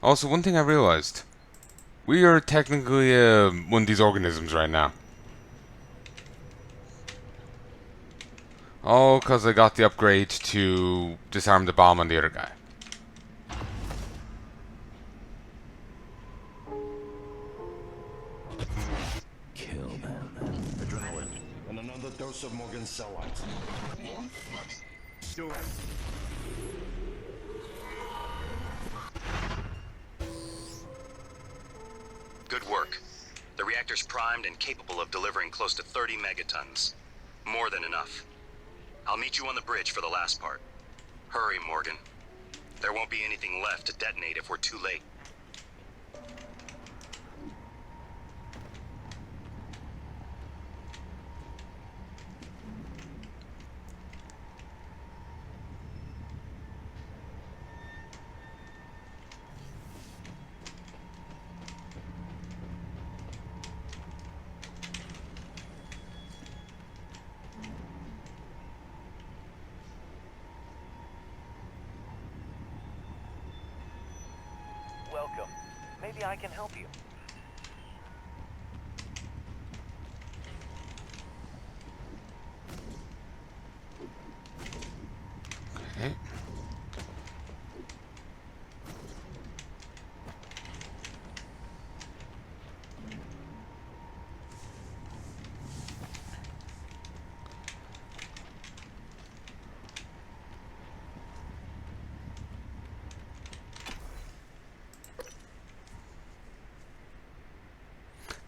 Speaker 1: Also, one thing I realized. We are technically one of these organisms right now. All because I got the upgrade to disarm the bomb on the other guy.
Speaker 13: Kill them.
Speaker 14: Adrenaline. And another dose of Morgan's cell lines. Do it.
Speaker 2: Good work. The reactor's primed and capable of delivering close to 30 megatons. More than enough. I'll meet you on the bridge for the last part. Hurry, Morgan. There won't be anything left to detonate if we're too late.
Speaker 9: Welcome. Maybe I can help you.
Speaker 1: Okay.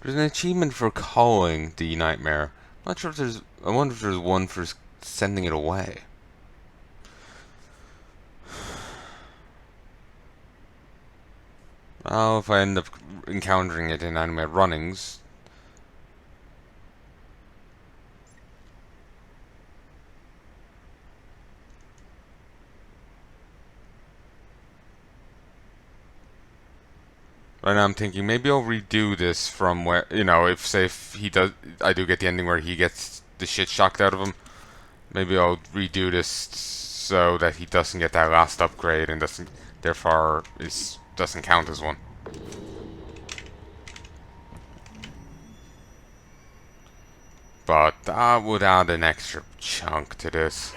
Speaker 1: There's an achievement for calling the nightmare. I'm not sure if there's. I wonder if there's one for sending it away. Well, if I end up encountering it in anime runnings. Right now I'm thinking maybe I'll redo this from where, you know, if say if he does, I do get the ending where he gets the shit shocked out of him. Maybe I'll redo this so that he doesn't get that last upgrade and doesn't, therefore, doesn't count as one. But that would add an extra chunk to this.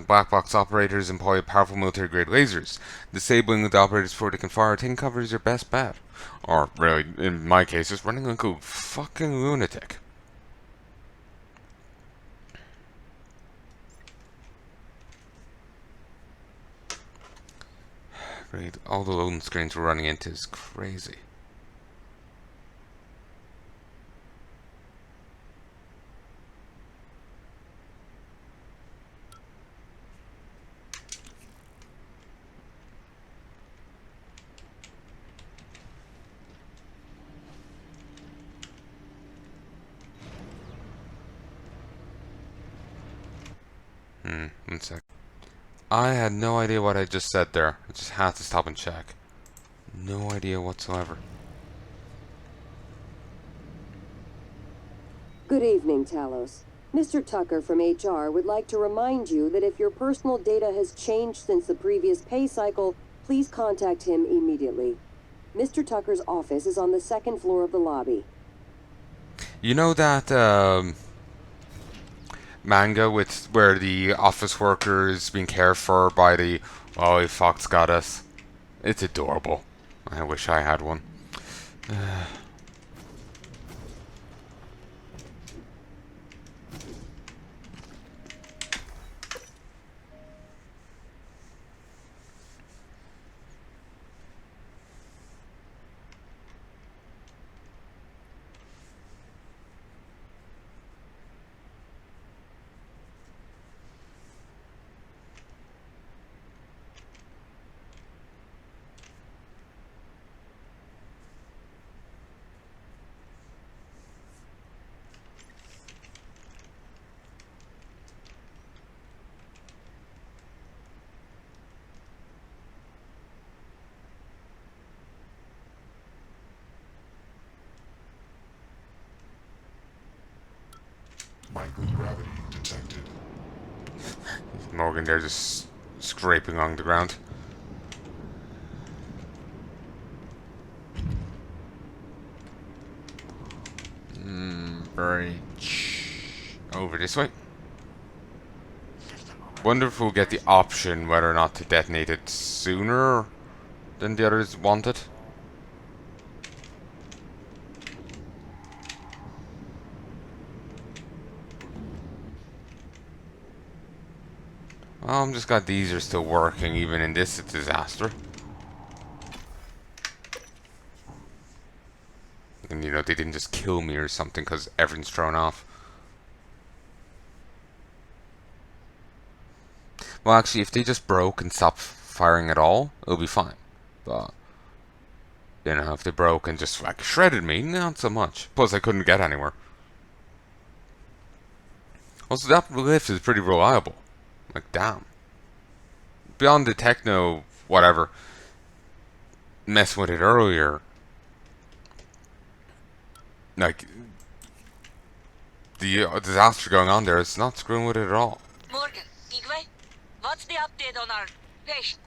Speaker 1: Black box operators employ powerful military-grade lasers. Disabling the operators before they can fire a tin cover is your best bet. Or, really, in my case, just running like a fucking lunatic. Great, all the loading screens we're running into is crazy. One sec. I had no idea what I just said there. I just had to stop and check. No idea whatsoever.
Speaker 15: Good evening, Talos. Mr. Tucker from HR would like to remind you that if your personal data has changed since the previous pay cycle, please contact him immediately. Mr. Tucker's office is on the second floor of the lobby.
Speaker 1: You know that manga with where the office worker is being cared for by the Fox got us? It's adorable. I wish I had one.
Speaker 7: Microgravity detected.
Speaker 1: Morgan there just scraping along the ground. Bridge. Over this way. Wonder if we'll get the option whether or not to detonate it sooner than the others want it. Well, I'm just glad these are still working even in this disaster. And you know, they didn't just kill me or something because everything's thrown off. Well, actually, if they just broke and stopped firing at all, it'll be fine. But, you know, if they broke and just, like, shredded me, not so much. Plus, I couldn't get anywhere. Also, that lift is pretty reliable. Like, damn. Beyond the techno, whatever, messing with it earlier, like, the disaster going on there is not screwing with it at all.
Speaker 5: Morgan, Igwe, what's the update on our patient?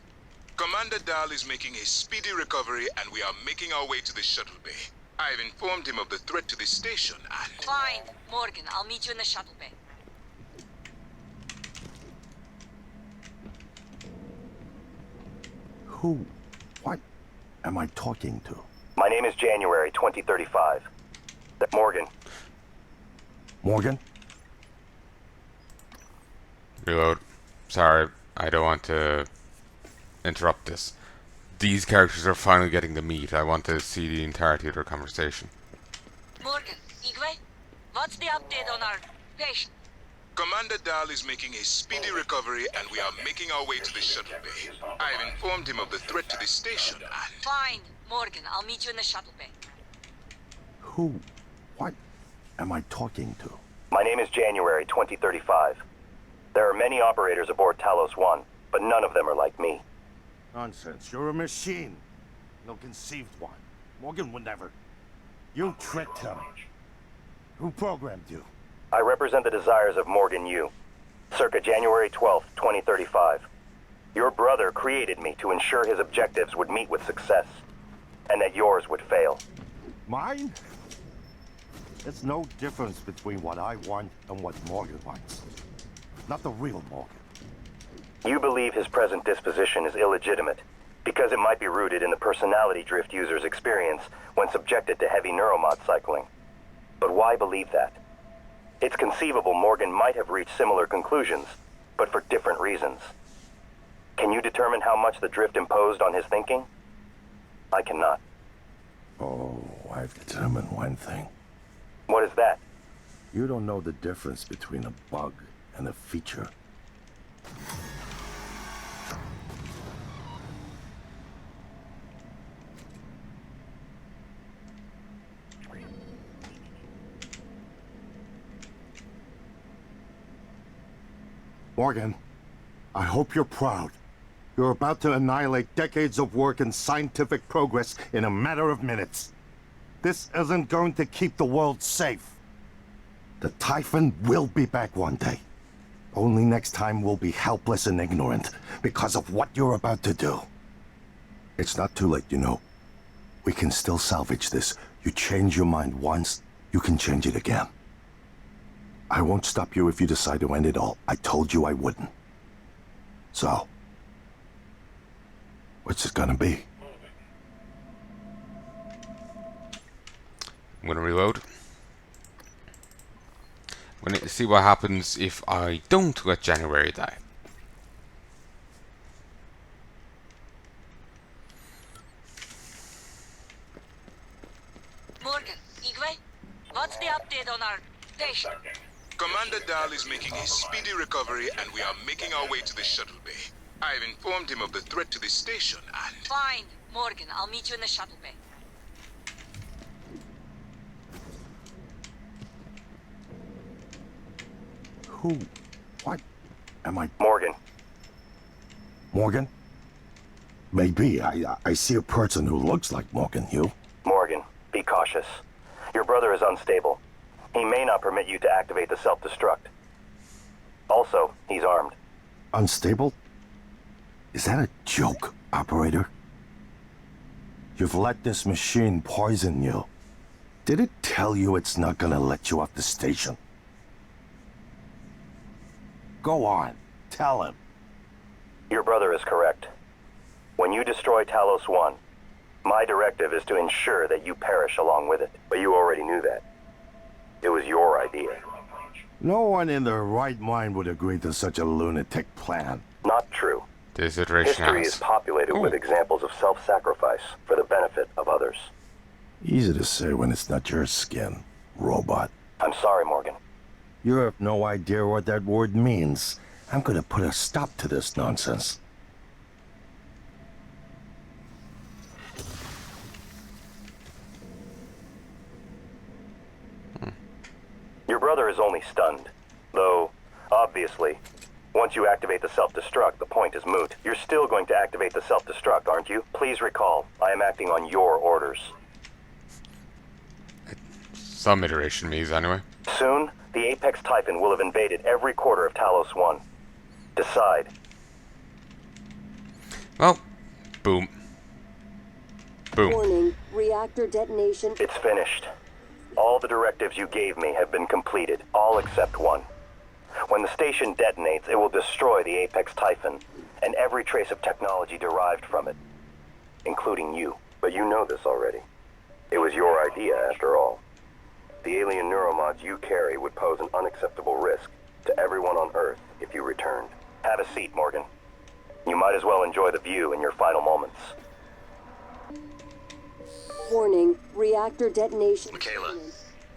Speaker 8: Commander Dahl is making a speedy recovery and we are making our way to the shuttle bay. I've informed him of the threat to the station and...
Speaker 5: Fine, Morgan, I'll meet you in the shuttle bay.
Speaker 14: Who? What am I talking to?
Speaker 9: My name is January 2035. Morgan.
Speaker 14: Morgan?
Speaker 1: Reload. Sorry, I don't want to interrupt this. These characters are finally getting to meet. I want to see the entirety of their conversation.
Speaker 5: Morgan, Igwe, what's the update on our patient?
Speaker 8: Commander Dahl is making a speedy recovery, and we are making our way to the shuttle bay. I've informed him of the threat to the station, and...
Speaker 5: Fine. Morgan, I'll meet you in the shuttle bay.
Speaker 14: Who? What am I talking to?
Speaker 9: My name is January 2035. There are many operators aboard Talos 1, but none of them are like me.
Speaker 14: Nonsense. You're a machine. No conceived one. Morgan would never. You tricked him. Who programmed you?
Speaker 9: I represent the desires of Morgan Yu, circa January 12th, 2035. Your brother created me to ensure his objectives would meet with success, and that yours would fail.
Speaker 14: Mine? There's no difference between what I want and what Morgan wants. Not the real Morgan.
Speaker 9: You believe his present disposition is illegitimate, because it might be rooted in the personality drift users experience when subjected to heavy neuromod cycling. But why believe that? It's conceivable Morgan might have reached similar conclusions, but for different reasons. Can you determine how much the drift imposed on his thinking? I cannot.
Speaker 14: Oh, I've determined one thing.
Speaker 9: What is that?
Speaker 14: You don't know the difference between a bug and a feature. Morgan, I hope you're proud. You're about to annihilate decades of work and scientific progress in a matter of minutes. This isn't going to keep the world safe. The Typhon will be back one day. Only next time we'll be helpless and ignorant because of what you're about to do. It's not too late, you know. We can still salvage this. You change your mind once, you can change it again. I won't stop you if you decide to end it all. I told you I wouldn't. So, what's it gonna be?
Speaker 1: I'm gonna reload. I'm gonna see what happens if I don't let January die.
Speaker 5: Morgan, Igwe, what's the update on our patient?
Speaker 8: Commander Dahl is making a speedy recovery, and we are making our way to the shuttle bay. I've informed him of the threat to the station, and...
Speaker 5: Fine. Morgan, I'll meet you in the shuttle bay.
Speaker 14: Who? What? Am I...
Speaker 9: Morgan.
Speaker 14: Morgan? Maybe. I see a person who looks like Morgan, you.
Speaker 9: Morgan, be cautious. Your brother is unstable. He may not permit you to activate the self-destruct. Also, he's armed.
Speaker 14: Unstable? Is that a joke, operator? You've let this machine poison you. Did it tell you it's not gonna let you off the station? Go on, tell him.
Speaker 9: Your brother is correct. When you destroy Talos 1, my directive is to ensure that you perish along with it. But you already knew that. It was your idea.
Speaker 14: No one in their right mind would agree to such a lunatic plan.
Speaker 9: Not true.
Speaker 1: History
Speaker 9: is populated with examples of self-sacrifice for the benefit of others.
Speaker 14: Easy to say when it's not your skin, robot.
Speaker 9: I'm sorry, Morgan.
Speaker 14: You have no idea what that word means. I'm gonna put a stop to this nonsense.
Speaker 9: Your brother is only stunned. Though, obviously, once you activate the self-destruct, the point is moot. You're still going to activate the self-destruct, aren't you? Please recall, I am acting on your orders.
Speaker 1: Some iteration means anyway.
Speaker 9: Soon, the Apex Typhon will have invaded every quarter of Talos 1. Decide.
Speaker 1: Well, boom. Boom.
Speaker 15: Warning, reactor detonation.
Speaker 9: It's finished. All the directives you gave me have been completed, all except one. When the station detonates, it will destroy the Apex Typhon, and every trace of technology derived from it, including you. But you know this already. It was your idea, after all. The alien neuromods you carry would pose an unacceptable risk to everyone on Earth if you returned. Have a seat, Morgan. You might as well enjoy the view in your final moments.
Speaker 15: Warning, reactor detonation.
Speaker 2: Michaela,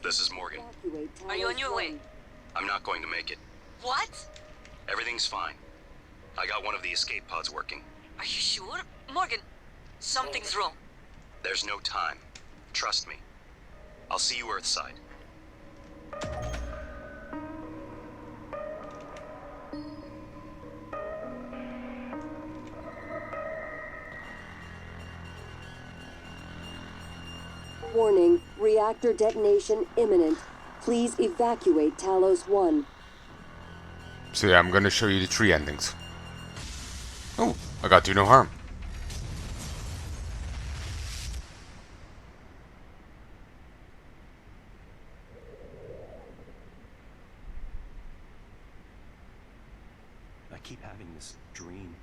Speaker 2: this is Morgan.
Speaker 5: Are you on your way?
Speaker 2: I'm not going to make it.
Speaker 5: What?
Speaker 2: Everything's fine. I got one of the escape pods working.
Speaker 5: Are you sure? Morgan, something's wrong.
Speaker 2: There's no time. Trust me. I'll see you Earthside.
Speaker 15: Warning, reactor detonation imminent. Please evacuate Talos 1.
Speaker 1: So yeah, I'm gonna show you the 3 endings. Oh, I got do no harm.
Speaker 6: I keep having this dream.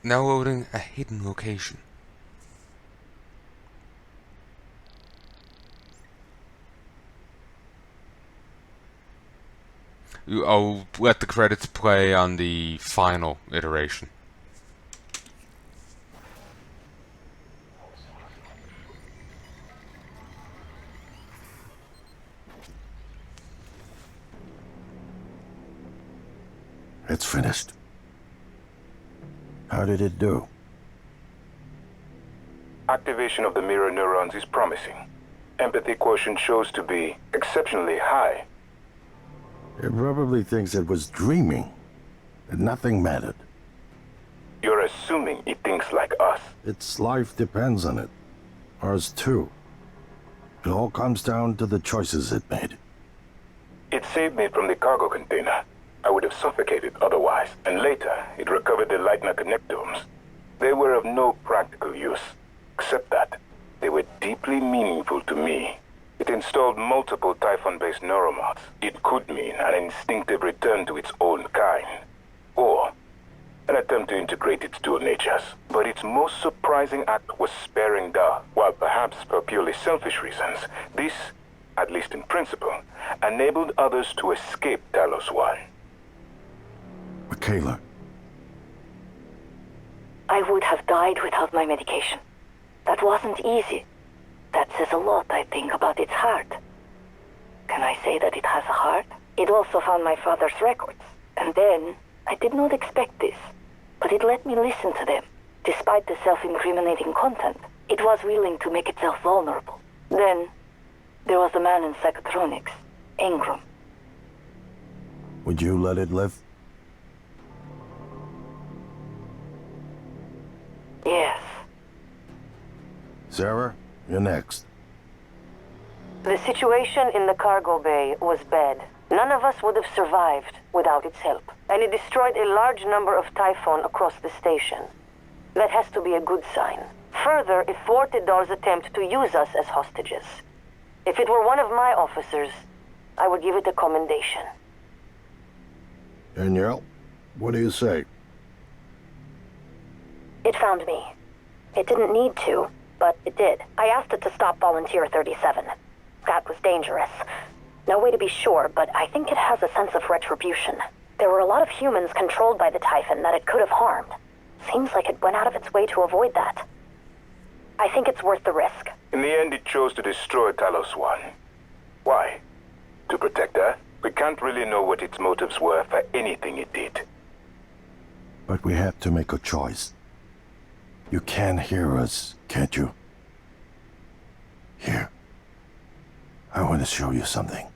Speaker 1: Now loading a hidden location. I'll let the credits play on the final iteration.
Speaker 14: It's finished. How did it do?
Speaker 16: Activation of the mirror neurons is promising. Empathy quotient shows to be exceptionally high.
Speaker 14: It probably thinks it was dreaming, and nothing mattered.
Speaker 16: You're assuming it thinks like us.
Speaker 14: Its life depends on it. Ours too. It all comes down to the choices it made.
Speaker 16: It saved me from the cargo container. I would have suffocated otherwise, and later it recovered the Leitner connectomes. They were of no practical use, except that they were deeply meaningful to me. It installed multiple Typhon-based neuromods. It could mean an instinctive return to its own kind, or an attempt to integrate its dual natures. But its most surprising act was sparing Da. While perhaps for purely selfish reasons, this, at least in principle, enabled others to escape Talos 1.
Speaker 14: Michaela.
Speaker 10: I would have died without my medication. That wasn't easy. That says a lot, I think, about its heart. Can I say that it has a heart? It also found my father's records. And then, I did not expect this, but it let me listen to them. Despite the self-incriminating content, it was willing to make itself vulnerable. Then, there was the man in psychotronics, Ingram.
Speaker 14: Would you let it live?
Speaker 10: Yes.
Speaker 14: Sarah, you're next.
Speaker 10: The situation in the cargo bay was bad. None of us would have survived without its help. And it destroyed a large number of Typhon across the station. That has to be a good sign. Further, it thwarted Dar's attempt to use us as hostages. If it were one of my officers, I would give it a commendation.
Speaker 14: Danielle, what do you say?
Speaker 10: It found me. It didn't need to, but it did. I asked it to stop Volunteer 37. That was dangerous. No way to be sure, but I think it has a sense of retribution. There were a lot of humans controlled by the Typhon that it could have harmed. Seems like it went out of its way to avoid that. I think it's worth the risk.
Speaker 16: In the end, it chose to destroy Talos 1. Why? To protect her? We can't really know what its motives were for anything it did.
Speaker 14: But we have to make a choice. You can hear us, can't you? Here. I want to show you something.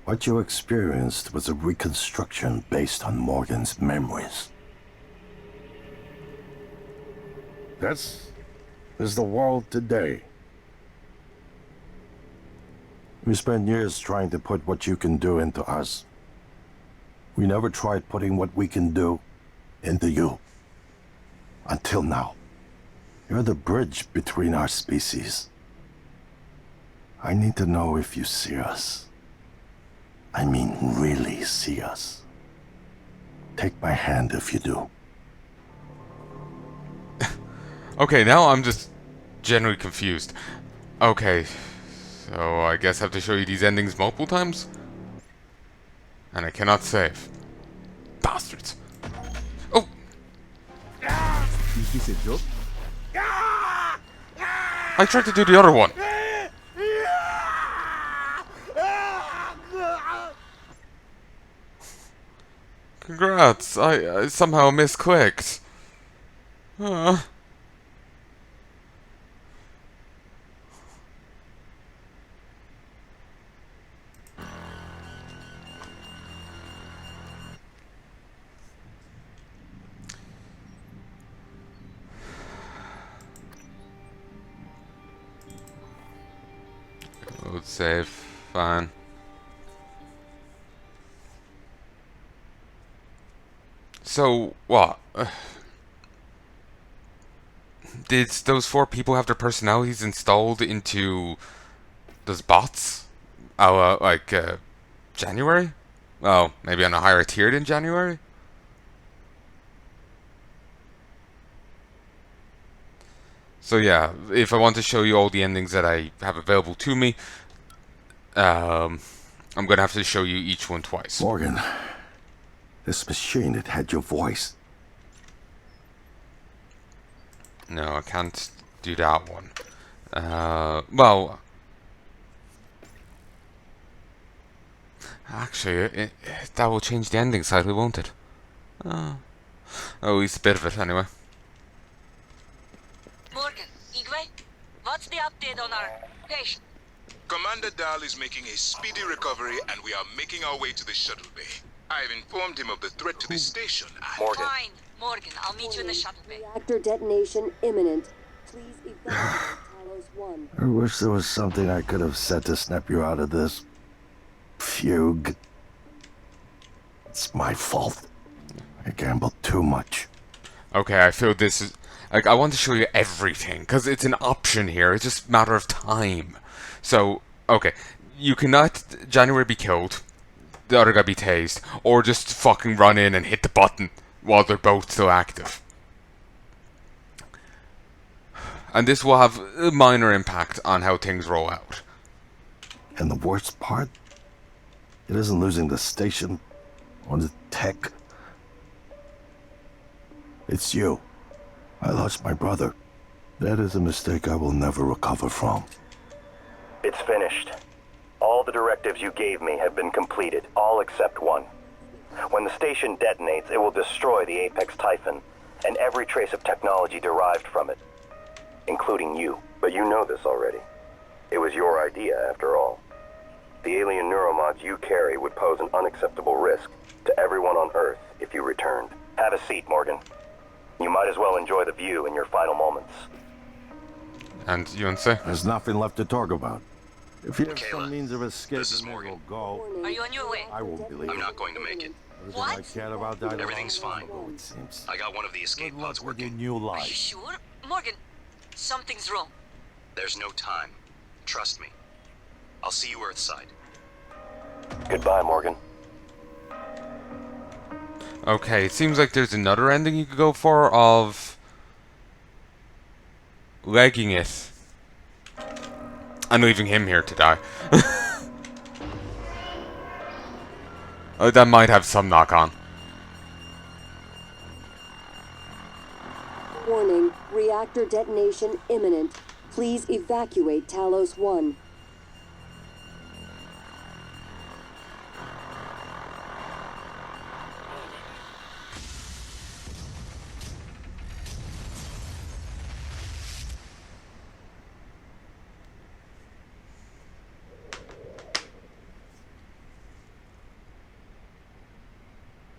Speaker 14: What you experienced was a reconstruction based on Morgan's memories. This is the world today. We spent years trying to put what you can do into us. We never tried putting what we can do into you. Until now. You're the bridge between our species. I need to know if you see us. I mean, really see us. take my hand if you do.
Speaker 1: Okay, now I'm just generally confused. Okay, so I guess I have to show you these endings multiple times? And I cannot save. Bastards. Oh!
Speaker 12: Is this a joke?
Speaker 1: I tried to do the other one. Congrats, I somehow misclicked. Load save, fine. So, what? Did those 4 people have their personalities installed into those bots? Like, January? Oh, maybe on a higher tier than January? So yeah, if I want to show you all the endings that I have available to me, I'm gonna have to show you each one twice.
Speaker 14: Morgan, this machine, it had your voice.
Speaker 1: No, I can't do that one. Well, actually, that will change the ending slightly, won't it? Oh, at least a bit of it, anyway.
Speaker 5: Morgan, Igwe, what's the update on our patient?
Speaker 8: Commander Dahl is making a speedy recovery, and we are making our way to the shuttle bay. I've informed him of the threat to the station.
Speaker 9: Morgan.
Speaker 5: Fine, Morgan, I'll meet you in the shuttle bay.
Speaker 15: Reactor detonation imminent. Please evacuate Talos 1.
Speaker 14: I wish there was something I could have said to snap you out of this. Fugue. It's my fault. I gambled too much.
Speaker 1: Okay, I feel this is... Like, I want to show you everything, because it's an option here. It's just a matter of time. So, okay. You cannot January be killed, the other guy be tased, or just fucking run in and hit the button while they're both still active. And this will have a minor impact on how things roll out.
Speaker 14: And the worst part? It isn't losing the station or the tech. It's you. I lost my brother. That is a mistake I will never recover from.
Speaker 9: It's finished. All the directives you gave me have been completed, all except one. When the station detonates, it will destroy the Apex Typhon and every trace of technology derived from it, including you. But you know this already. It was your idea, after all. The alien neuromods you carry would pose an unacceptable risk to everyone on Earth if you returned. Have a seat, Morgan. You might as well enjoy the view in your final moments.
Speaker 1: And you want to say?
Speaker 14: There's nothing left to talk about. If you have
Speaker 2: Kayla,
Speaker 14: some means of escape,
Speaker 2: this is Morgan.
Speaker 14: go.
Speaker 5: Are you on your way?
Speaker 14: I won't believe
Speaker 2: I'm not going to make it.
Speaker 5: What?
Speaker 2: Everything's fine.
Speaker 14: It seems.
Speaker 2: I got one of the escape pods
Speaker 14: With your
Speaker 2: working.
Speaker 14: new
Speaker 5: Are you
Speaker 14: life.
Speaker 5: sure? Morgan, something's wrong.
Speaker 2: There's no time. Trust me. I'll see you Earthside.
Speaker 9: Goodbye, Morgan.
Speaker 1: Okay, it seems like there's another ending you could go for of legging it and leaving him here to die. That might have some knock-on.
Speaker 15: Warning, reactor detonation imminent. Please evacuate Talos 1.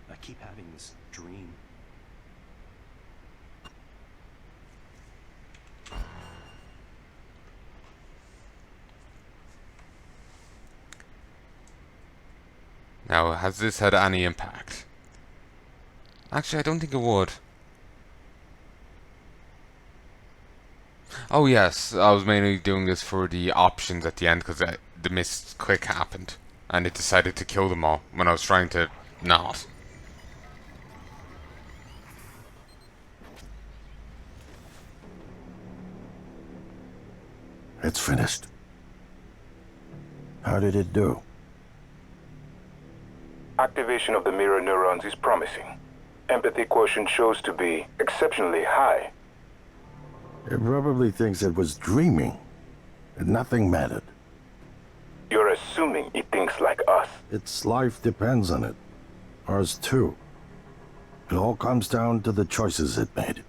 Speaker 6: I keep having this dream.
Speaker 1: Now, has this had any impact? Actually, I don't think it would. Oh yes, I was mainly doing this for the options at the end because the missed click happened. And it decided to kill them all when I was trying to not.
Speaker 14: It's finished. How did it do?
Speaker 16: Activation of the mirror neurons is promising. Empathy quotient shows to be exceptionally high.
Speaker 14: It probably thinks it was dreaming, and nothing mattered.
Speaker 16: You're assuming it thinks like us.
Speaker 14: Its life depends on it. Ours too. It all comes down to the choices it made.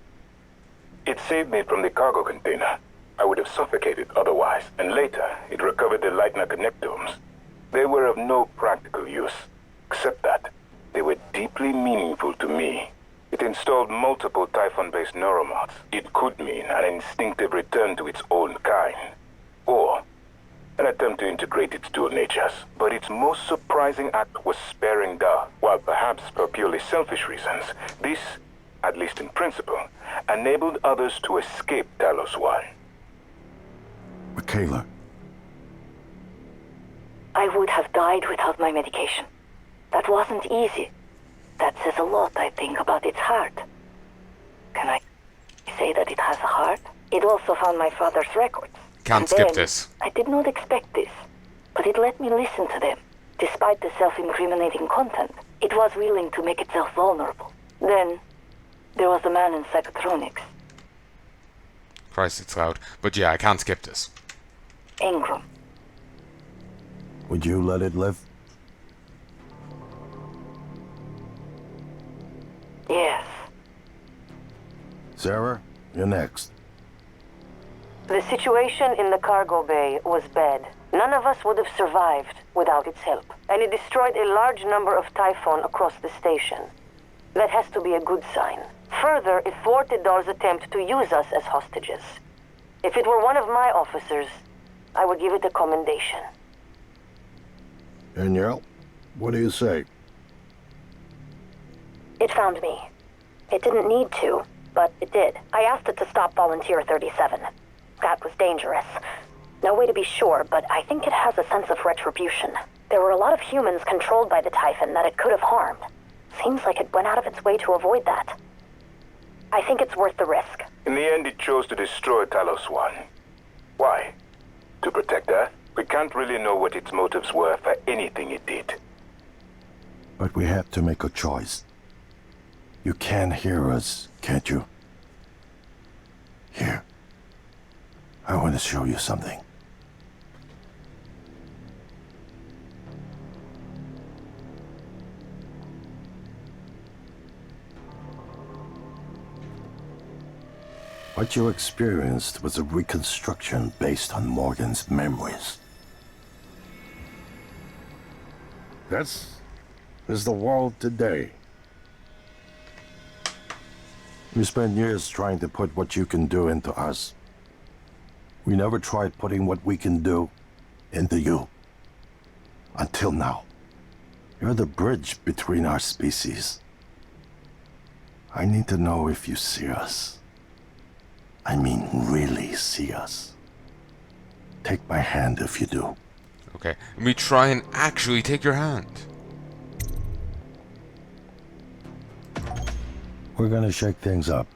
Speaker 16: It saved me from the cargo container. I would have suffocated otherwise, and later it recovered the Leitner connectomes. They were of no practical use, except that they were deeply meaningful to me. It installed multiple Typhon-based neuromods. It could mean an instinctive return to its own kind, or an attempt to integrate its dual natures. But its most surprising act was sparing Da. While perhaps for purely selfish reasons, this, at least in principle, enabled others to escape Talos 1.
Speaker 14: Michaela.
Speaker 10: I would have died without my medication. That wasn't easy. That says a lot, I think, about its heart. Can I say that it has a heart? It also found my father's records.
Speaker 1: Can't skip this.
Speaker 10: I did not expect this, but it let me listen to them. Despite the self-incriminating content, it was willing to make itself vulnerable. Then, there was the man in psychotronics.
Speaker 1: Christ, it's loud. But yeah, I can't skip this.
Speaker 10: Ingram.
Speaker 14: Would you let it live?
Speaker 10: Yes.
Speaker 14: Sarah, you're next.
Speaker 17: The situation in the cargo bay was bad. None of us would have survived without its help, and it destroyed a large number of Typhon across the station. That has to be a good sign. Further, it thwarted Dar's attempt to use us as hostages. If it were one of my officers, I would give it a commendation.
Speaker 14: Danielle, what do you say?
Speaker 18: It found me. It didn't need to, but it did. I asked it to stop Volunteer 37. That was dangerous. No way to be sure, but I think it has a sense of retribution. There were a lot of humans controlled by the Typhon that it could have harmed. Seems like it went out of its way to avoid that. I think it's worth the risk.
Speaker 16: In the end, it chose to destroy Talos 1. Why? To protect Earth? We can't really know what its motives were for anything it did.
Speaker 14: But we had to make a choice. You can hear us, can't you? Here. I want to show you something. What you experienced was a reconstruction based on Morgan's memories. This is the world today. We spent years trying to put what you can do into us. We never tried putting what we can do into you. Until now. You're the bridge between our species. I need to know if you see us. I mean, really see us. Take my hand if you do.
Speaker 1: Okay, let me try and actually take your hand.
Speaker 14: We're gonna shake things up,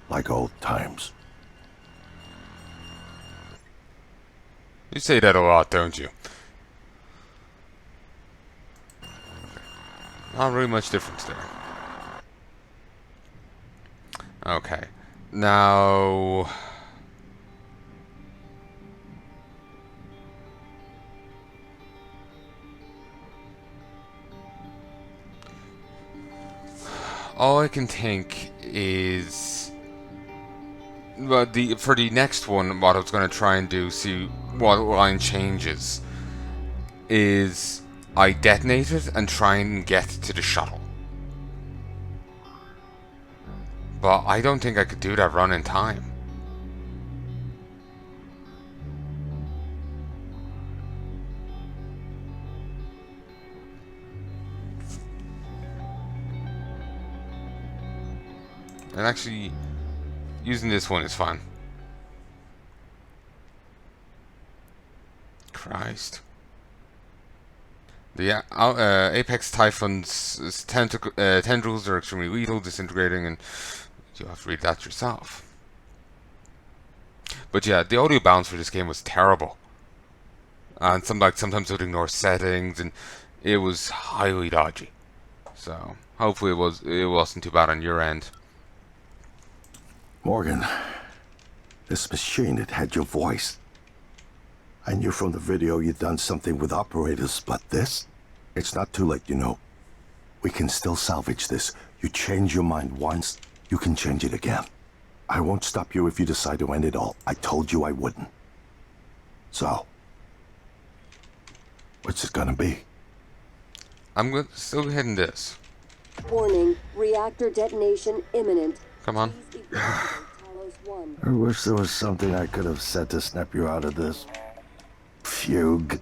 Speaker 14: like old times.
Speaker 1: You say that a lot, don't you? Not really much difference there. Okay. Now... all I can think is... well, for the next one, what I was going to try and do, see what line changes, is I detonate it and try and get to the shuttle. But I don't think I could do that run in time. And actually, using this one is fun. Christ. The Apex Typhon's tendrils are extremely lethal, disintegrating, and you'll have to read that yourself. But But yeah, the audio balance for this game was terrible. And sometimes it would ignore settings, and it was highly dodgy. So hopefully it wasn't too bad on your end.
Speaker 14: Morgan, this machine, it had your voice. I knew from the video you'd done something with operators, but this? It's not too late, you know. We can still salvage this. You change your mind once, you can change it again. I won't stop you if you decide to end it all. I told you I wouldn't. So, what's it gonna be?
Speaker 1: I'm still hitting this.
Speaker 15: Warning, reactor detonation imminent.
Speaker 1: Come on.
Speaker 14: I wish there was something I could have said to snap you out of this. Fugue.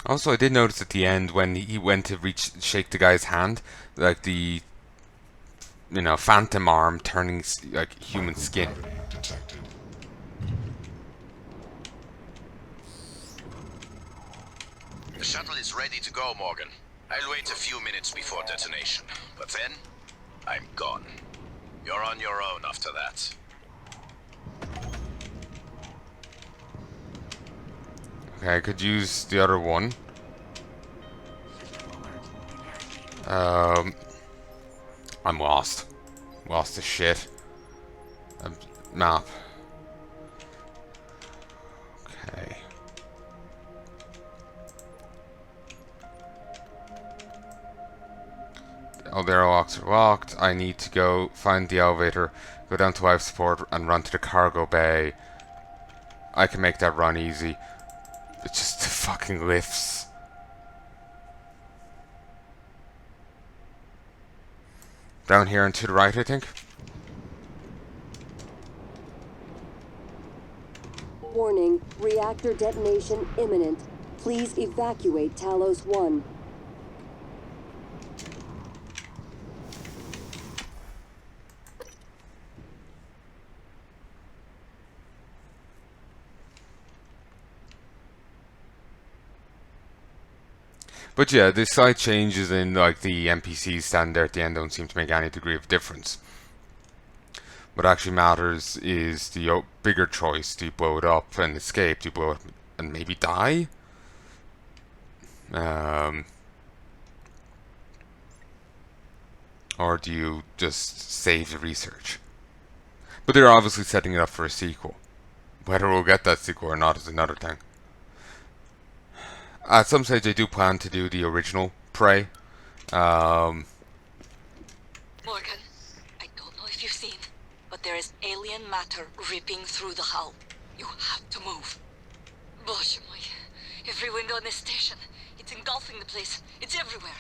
Speaker 1: Also, I did notice at the end when he went to shake the guy's hand, like the, phantom arm turning like human skin.
Speaker 11: The shuttle is ready to go, Morgan. I'll wait a few minutes before detonation, but then I'm gone. You're on your own after that.
Speaker 1: Okay, I could use the other one. I'm lost. Lost as shit. Map. Okay. All the airlocks are locked. I need to go find the elevator, go down to life support, and run to the cargo bay. I can make that run easy. It's just the fucking lifts. Down here and to the right, I think.
Speaker 15: Warning, reactor detonation imminent. Please evacuate Talos 1.
Speaker 1: But yeah, the slight changes in like the NPCs standing there at the end don't seem to make any degree of difference. What actually matters is the bigger choice. Do you blow it up and escape? Do you blow it up and maybe die? Or do you just save the research? But they're obviously setting it up for a sequel. Whether we'll get that sequel or not is another thing. At some stage, I do plan to do the original Prey.
Speaker 5: Morgan, I don't know if you've seen, but there is alien matter ripping through the hull. You have to move. Боже мой, every window in this station, it's engulfing the place. It's everywhere.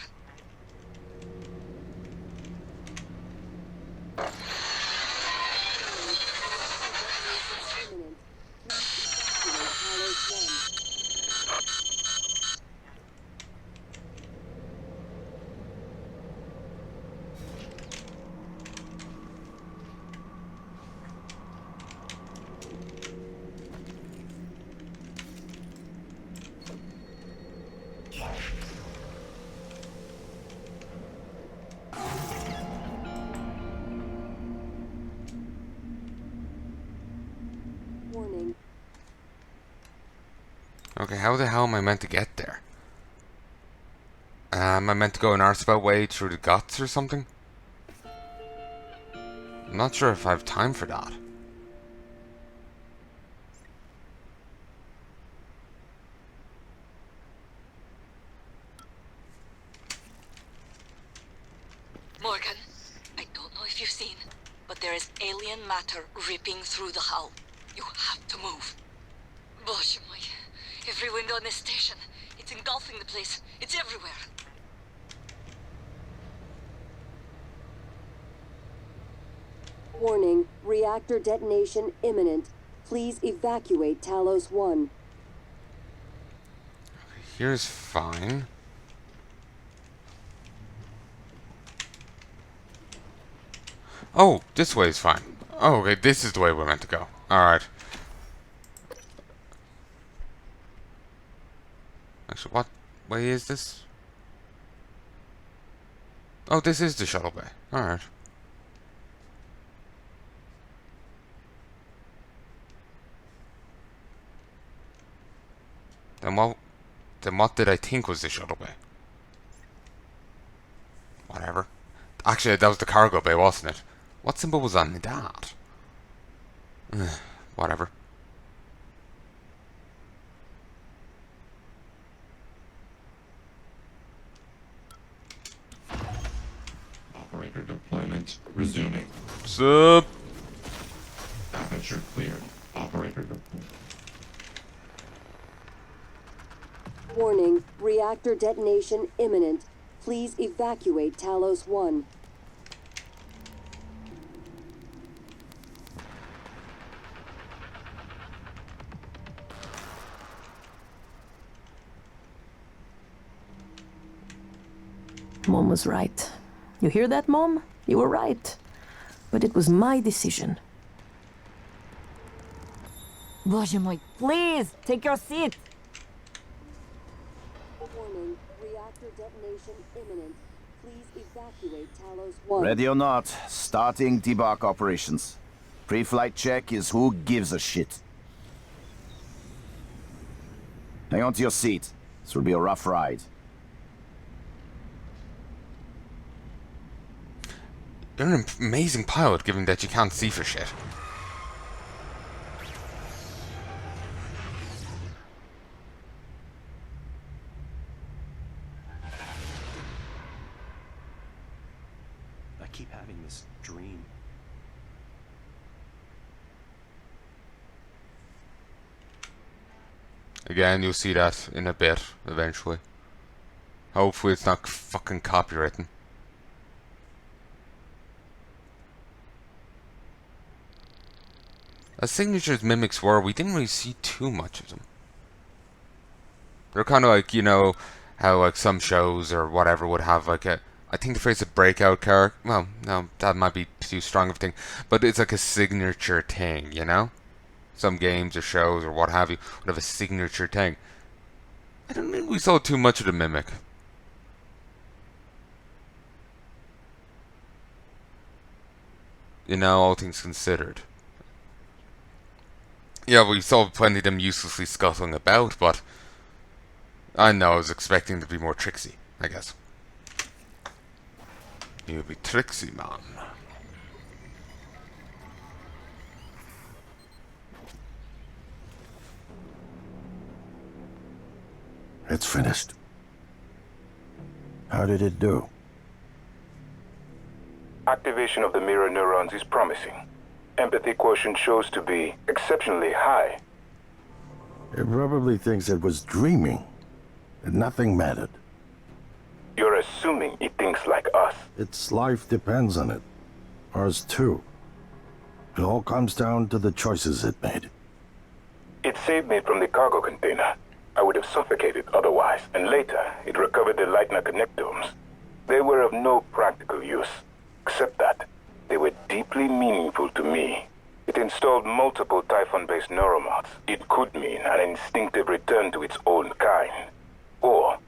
Speaker 1: Okay, how the hell am I meant to get there? Am I meant to go an arsepout way through the guts or something? I'm not sure if I have time for that.
Speaker 5: seen, but there is alien matter ripping through the hull. You have to move. Боже мой. Every window in this station. It's engulfing the place. It's everywhere.
Speaker 15: Warning, reactor detonation imminent. Please evacuate Talos 1.
Speaker 1: Here's fine. Oh, this way is fine. Oh, okay, this is the way we're meant to go. Alright. Actually, what way is this? Oh, this is the shuttle bay. Alright. Then what did I think was the shuttle bay? Whatever. Actually, that was the cargo bay, wasn't it? What symbol was on that? Whatever.
Speaker 4: Operator deployment resuming.
Speaker 1: Sup?
Speaker 4: Aperture cleared. Operator deployment.
Speaker 15: Warning, reactor detonation imminent. Please evacuate Talos 1.
Speaker 19: Mom was right. You hear that, Mom? You were right. But it was my decision.
Speaker 18: Боже мой, please, take your seat.
Speaker 15: Warning, reactor detonation imminent. Please evacuate Talos 1.
Speaker 13: Ready or not, starting debark operations. Pre-flight check is who gives a shit. Hang on to your seat. This will be a rough ride.
Speaker 1: You're an amazing pilot, given that you can't see for shit.
Speaker 20: I keep having this dream.
Speaker 1: Again, you'll see that in a bit, eventually. Hopefully it's not fucking copywritten. As signature as mimics were, we didn't really see too much of them. They're kind of like, you know, how like some shows or whatever would have like a, I think the phrase a breakout character, well, no, that might be too strong of a thing, but it's like a signature thing, you know? Some games or shows or what have you would have a signature thing. I don't think we saw too much of the mimic. You know, all things considered. Yeah, we saw plenty of them uselessly scuttling about, but I know I was expecting to be more tricksy, I guess. You'll be tricksy, man.
Speaker 14: It's finished. How did it do?
Speaker 16: Activation of the mirror neurons is promising. Empathy quotient shows to be exceptionally high.
Speaker 14: It probably thinks it was dreaming. And nothing mattered.
Speaker 16: You're assuming it thinks like us.
Speaker 14: Its life depends on it. Ours too. It all comes down to the choices it made.
Speaker 16: It saved me from the cargo container. I would have suffocated otherwise, and later it recovered the Leitner connectomes. They were of no practical use, except that they were deeply meaningful to me. It installed multiple Typhon-based neuromods. It could mean an instinctive return to its own kind, or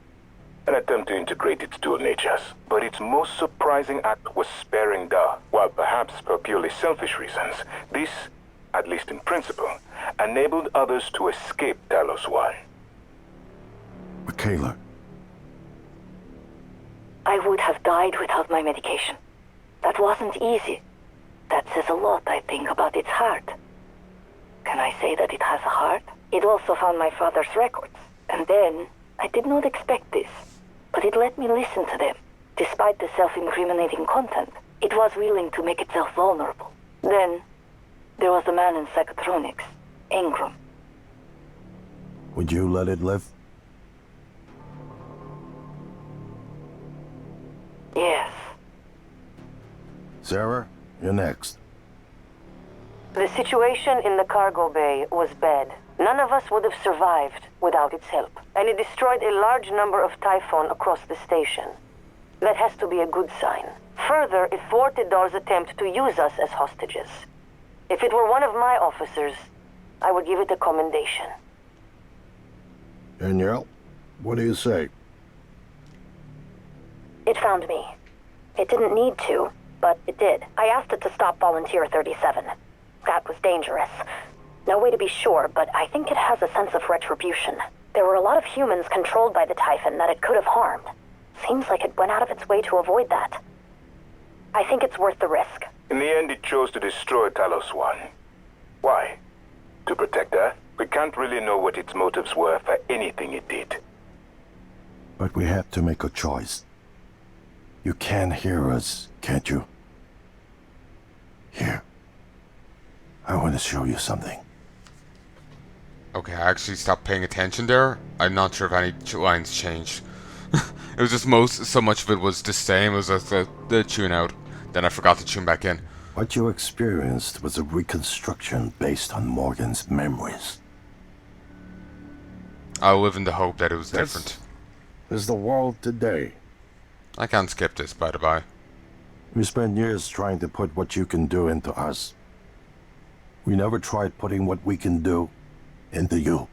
Speaker 16: an attempt to integrate its dual natures. But its most surprising act was sparing Da. While perhaps for purely selfish reasons, this, at least in principle, enabled others to escape Talos 1.
Speaker 14: Michaela.
Speaker 10: I would have died without my medication. That wasn't easy. That says a lot, I think, about its heart. Can I say that it has a heart? It also found my father's records. And then, I did not expect this, but it let me listen to them, despite the self-incriminating content. It was willing to make itself vulnerable. Then, there was the man in psychotronics, Ingram.
Speaker 14: Would you let it live?
Speaker 10: Yes.
Speaker 14: Sarah, you're next.
Speaker 17: The situation in the cargo bay was bad. None of us would have survived without its help, and it destroyed a large number of Typhon across the station. That has to be a good sign. Further, it thwarted Dar's attempt to use us as hostages. If it were one of my officers, I would give it a commendation.
Speaker 14: Danielle, what do you say?
Speaker 18: It found me. It didn't need to, but it did. I asked it to stop Volunteer 37. That was dangerous. No way to be sure, but I think it has a sense of retribution. There were a lot of humans controlled by the Typhon that it could have harmed. Seems like it went out of its way to avoid that. I think it's worth the risk.
Speaker 16: In the end, it chose to destroy Talos 1. Why? To protect Earth? We can't really know what its motives were for anything it did.
Speaker 14: But we have to make a choice. You can hear us, can't you? Here. I want to show you something.
Speaker 1: Okay, I actually stopped paying attention there. I'm not sure if any lines changed. It was just so much of it was the same. It was like the tune out. Then I forgot to tune back in.
Speaker 14: What you experienced was a reconstruction based on Morgan's memories.
Speaker 1: I live in the hope that it was different.
Speaker 14: Is the world today.
Speaker 1: I can't skip this, by the by.
Speaker 14: We spent years trying to put what you can do into us. We never tried putting what we can do into you.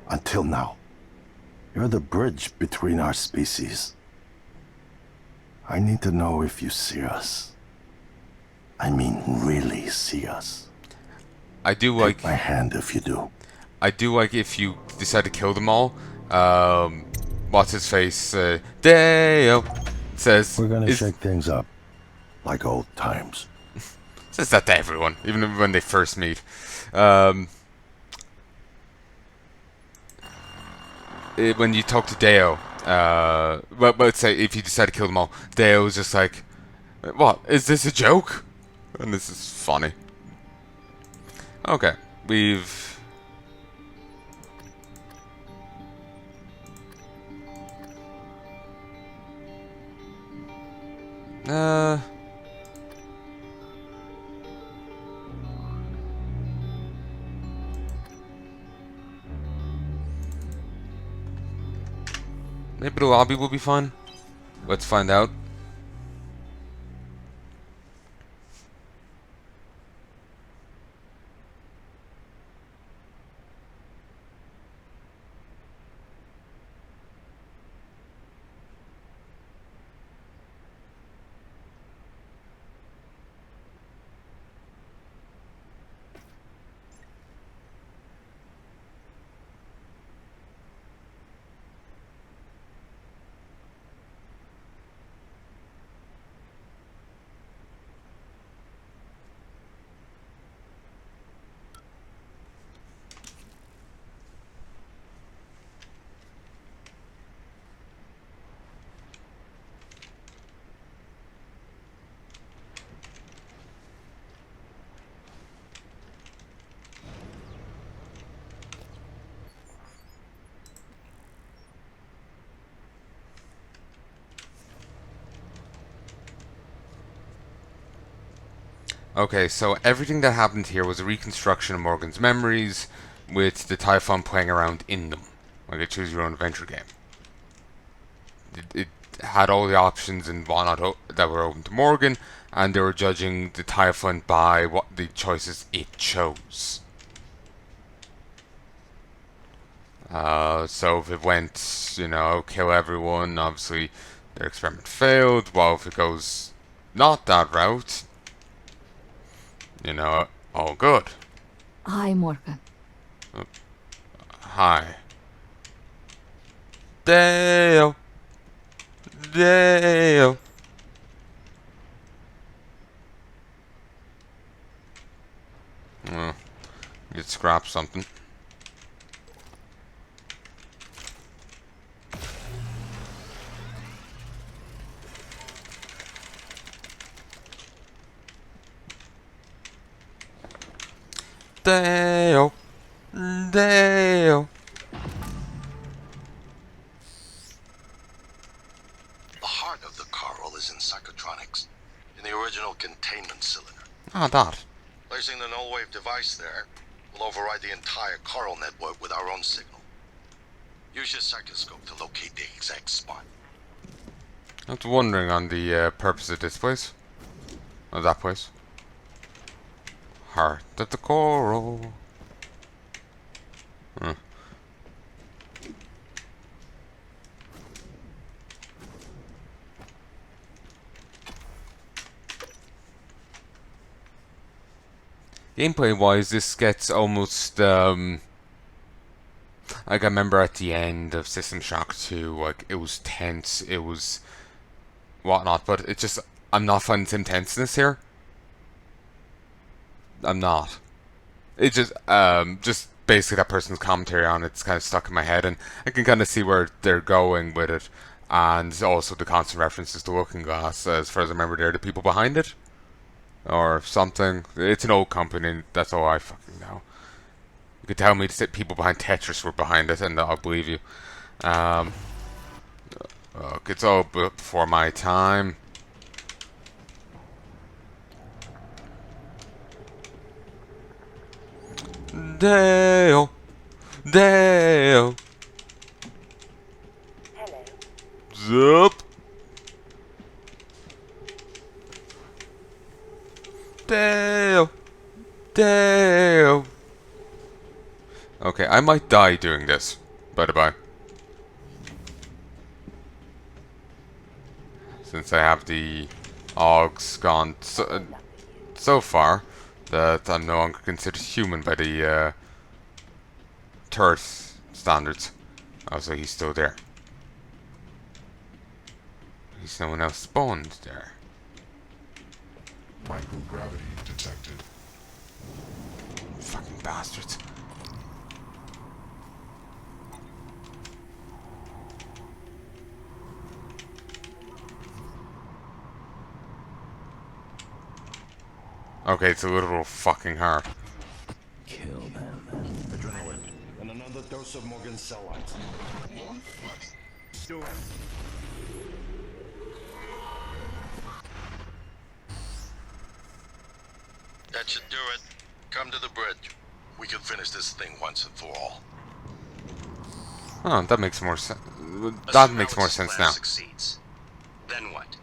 Speaker 14: Until now. You're the bridge between our species. I need to know if you see us. I mean, really see us.
Speaker 1: I do like...
Speaker 14: Take my hand if you do.
Speaker 1: I do like if you decide to kill them all. What's his face? Dale says...
Speaker 14: We're gonna shake things up. Like old times.
Speaker 1: Says that to everyone, even when they first meet. When you talk to Deo, but let's say if you decide to kill them all, Deo is just like, what, is this a joke? And this is funny. Okay, we've... Maybe the lobby will be fun. Let's find out. Okay, so everything that happened here was a reconstruction of Morgan's memories, with the Typhon playing around in them, like a choose-your-own adventure game. It had all the options and whatnot that were open to Morgan, and they were judging the Typhon by what the choices it chose. So if it went, you know, kill everyone, obviously their experiment failed. While if it goes not that route, you know, all good.
Speaker 19: Hi, Morgan.
Speaker 1: Hi. Dale. Dale. Get scrap something. Dale. Dale.
Speaker 11: The heart of the coral is in psychotronics, in the original containment cylinder.
Speaker 1: Ah, that.
Speaker 11: Placing the null-wave device there will override the entire coral network with our own signal. Use your psychoscope to locate the exact spot.
Speaker 1: I was wondering on the purpose of this place. Or that place. Heart of the coral. Hmm. Gameplay wise, this gets almost like I remember at the end of System Shock 2, like it was tense, it was whatnot, but it just I'm not finding some tenseness here. I'm not. It just basically that person's commentary on it's kind of stuck in my head, and I can kind of see where they're going with it, and also the constant references to Looking Glass. As far as I remember, they're the people behind it, or something. It's an old company. That's all I fucking know. You could tell me that people behind Tetris were behind it, and I'll believe you. Look, it's all before my time. Dale. Dale.
Speaker 17: Hello.
Speaker 1: Zup. Dale. Dale. Okay, I might die doing this. Bye-bye. Since I have the Augs gone so far that I'm no longer considered human by the turret standards. Oh, so he's still there. He's no one else spawned there.
Speaker 7: Microgravity detected.
Speaker 1: Fucking bastards. Okay, it's a literal fucking heart.
Speaker 13: Kill them.
Speaker 14: Adrenaline. And another dose of Morgan cell lights. Do it.
Speaker 11: That should do it. Come to the bridge. We can finish this thing once and for all.
Speaker 1: Oh, that makes more sense. That makes more sense now.
Speaker 2: Succeeds. Then what?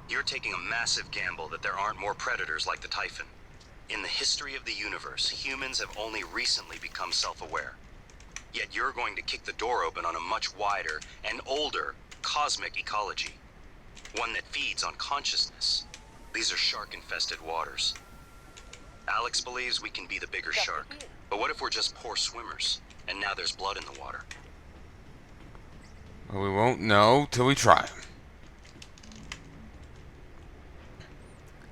Speaker 2: You're taking a massive gamble that there aren't more predators like the Typhon. In the history of the universe, humans have only recently become self-aware. Yet you're going to kick the door open on a much wider and older cosmic ecology. One that feeds on consciousness. These are shark-infested waters. Alex believes we can be the bigger shark. But what if we're just poor swimmers, and now there's blood in the water?
Speaker 1: Well, we won't know till we try.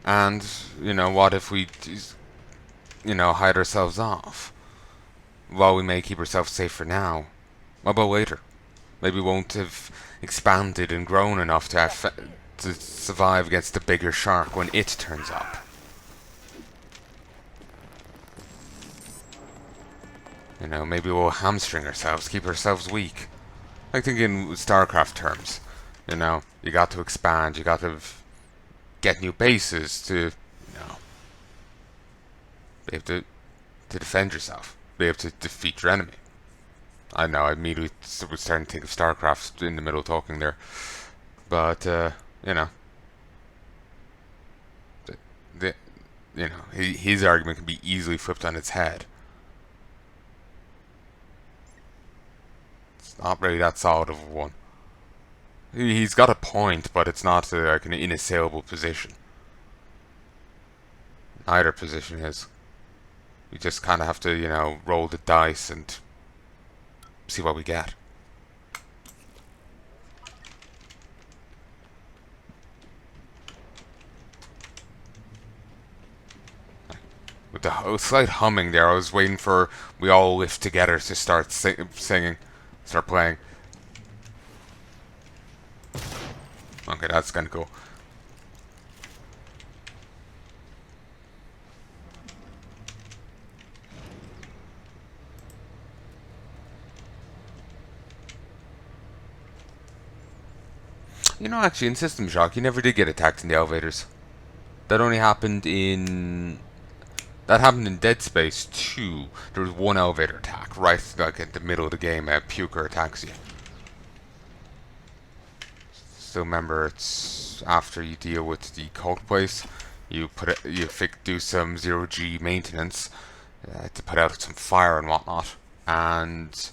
Speaker 1: And, you know, what if we, you know, hide ourselves off? While we may keep ourselves safe for now, what about later? Maybe we won't have expanded and grown enough to survive against the bigger shark when it turns up. You know, maybe we'll hamstring ourselves, keep ourselves weak. I think in StarCraft terms, you know, you got to expand, you got to get new bases to, you know, be able to defend yourself, be able to defeat your enemy. I know, I immediately was starting to think of StarCraft in the middle of talking there, but you know, you know, his argument can be easily flipped on its head. It's not really that solid of a one. He's got a point, but it's not like an inassailable position. Neither position is. We just kind of have to, you know, roll the dice and see what we get. With the slight humming there, I was waiting for We All Live Together to start singing, start playing. Okay, that's kind of cool. You know, actually, in System Shock, you never did get attacked in the elevators. That only happened in... That happened in Dead Space 2. There was one elevator attack, right like in the middle of the game. A puker attacks you. So remember, it's after you deal with the cult place, you do some 0G maintenance to put out some fire and whatnot, and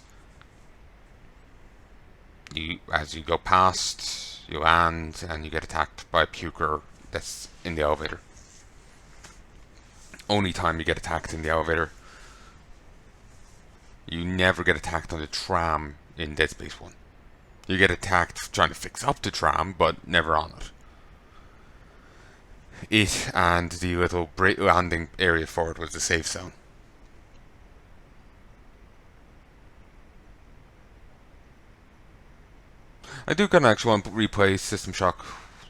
Speaker 1: as you go past, you land and you get attacked by a puker that's in the elevator. Only time you get attacked in the elevator. You never get attacked on the tram in Dead Space 1. You get attacked trying to fix up the tram, but never on it. It and the little landing area for it was the safe zone. I do kind of actually want to replay System Shock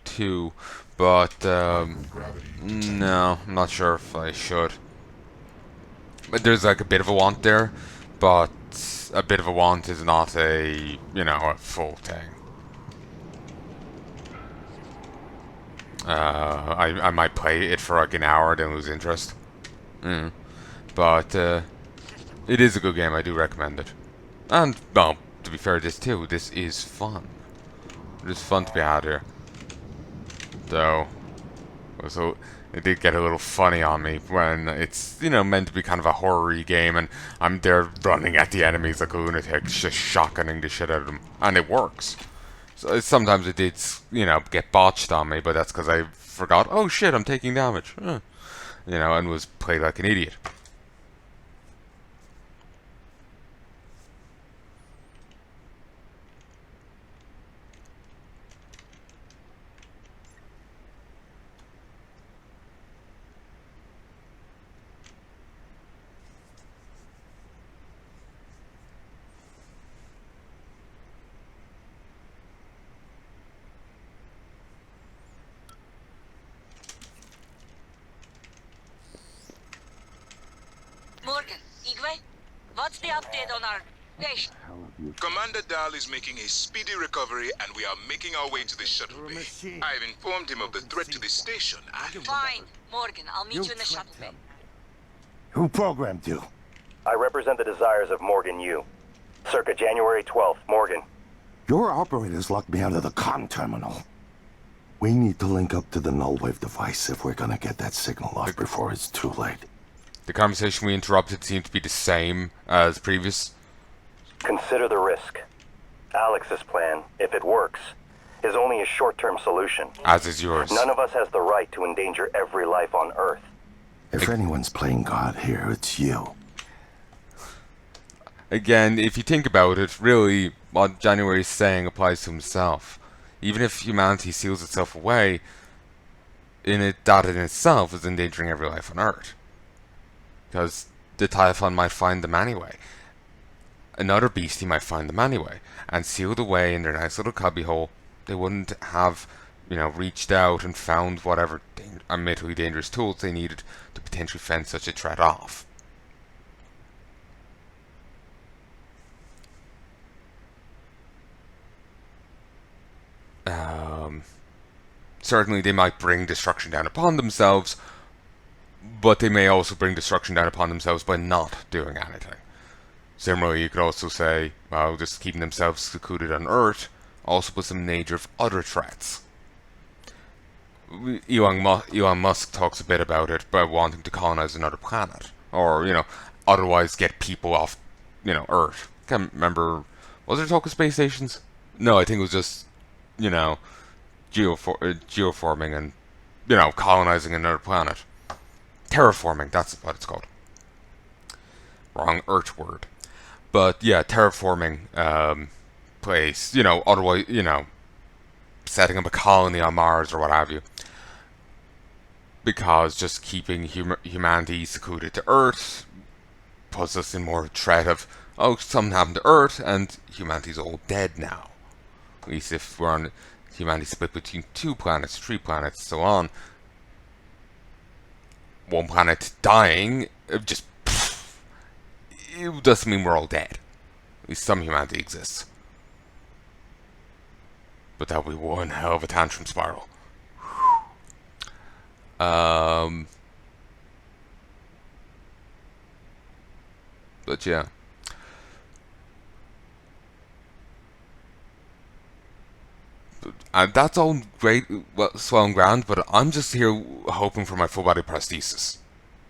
Speaker 1: 2, but no, I'm not sure if I should. But there's like a bit of a want there, but a bit of a want is not a, you know, a full thing. I might play it for like an hour, then lose interest. But it is a good game. I do recommend it. And well, to be fair, this is fun. It is fun to be out here. Though, so it did get a little funny on me when it's, you know, meant to be kind of a horror-y game, and I'm there running at the enemies like a lunatic, just shotgunning the shit out of them, and it works. So sometimes it did, you know, get botched on me, but that's because I forgot, oh shit, I'm taking damage, you know, and was played like an idiot.
Speaker 5: Morgan, Igwe, what's the update on our patient?
Speaker 8: Commander Dahl is making a speedy recovery, and we are making our way to the shuttle bay. I've informed him of the threat to the station, and...
Speaker 5: Fine, Morgan, I'll meet you in the shuttle bay.
Speaker 13: Who programmed you?
Speaker 9: I represent the desires of Morgan Yu. Circa January 12th, Morgan.
Speaker 14: Your operators locked me out of the comm terminal. We need to link up to the null wave device if we're gonna get that signal off before it's too late.
Speaker 1: The conversation we interrupted seemed to be the same as previous.
Speaker 9: Consider the risk. Alex's plan, if it works, is only a short-term solution.
Speaker 1: As is yours.
Speaker 9: None of us has the right to endanger every life on Earth.
Speaker 14: If anyone's playing God here, it's you.
Speaker 1: Again, if you think about it, really, what January is saying applies to himself. Even if humanity seals itself away, that in itself is endangering every life on Earth. Because the Typhon might find them anyway. Another beastie might find them anyway. And sealed away in their nice little cubbyhole, they wouldn't have, you know, reached out and found whatever admittedly dangerous tools they needed to potentially fend such a threat off. Certainly they might bring destruction down upon themselves, but they may also bring destruction down upon themselves by not doing anything. Similarly, you could also say, well, just keeping themselves secluded on Earth also puts them in danger of other threats. Elon Musk talks a bit about it by wanting to colonize another planet, or, you know, otherwise get people off, you know, Earth. Can't remember, was there talk of space stations? No, I think it was just, you know, geoforming and, you know, colonizing another planet. Terraforming, that's what it's called. Wrong Earth word. But yeah, terraforming place, you know, otherwise, you know, setting up a colony on Mars or what have you. Because just keeping humanity secluded to Earth puts us in more threat of, oh, something happened to Earth and humanity's all dead now. At least if we're on humanity split between 2 planets, 3 planets, so on. One planet dying, just it doesn't mean we're all dead. At least some humanity exists. But that'll be one hell of a tantrum spiral. But yeah. And that's all great, well, swell and grand, but I'm just here hoping for my full body prosthesis.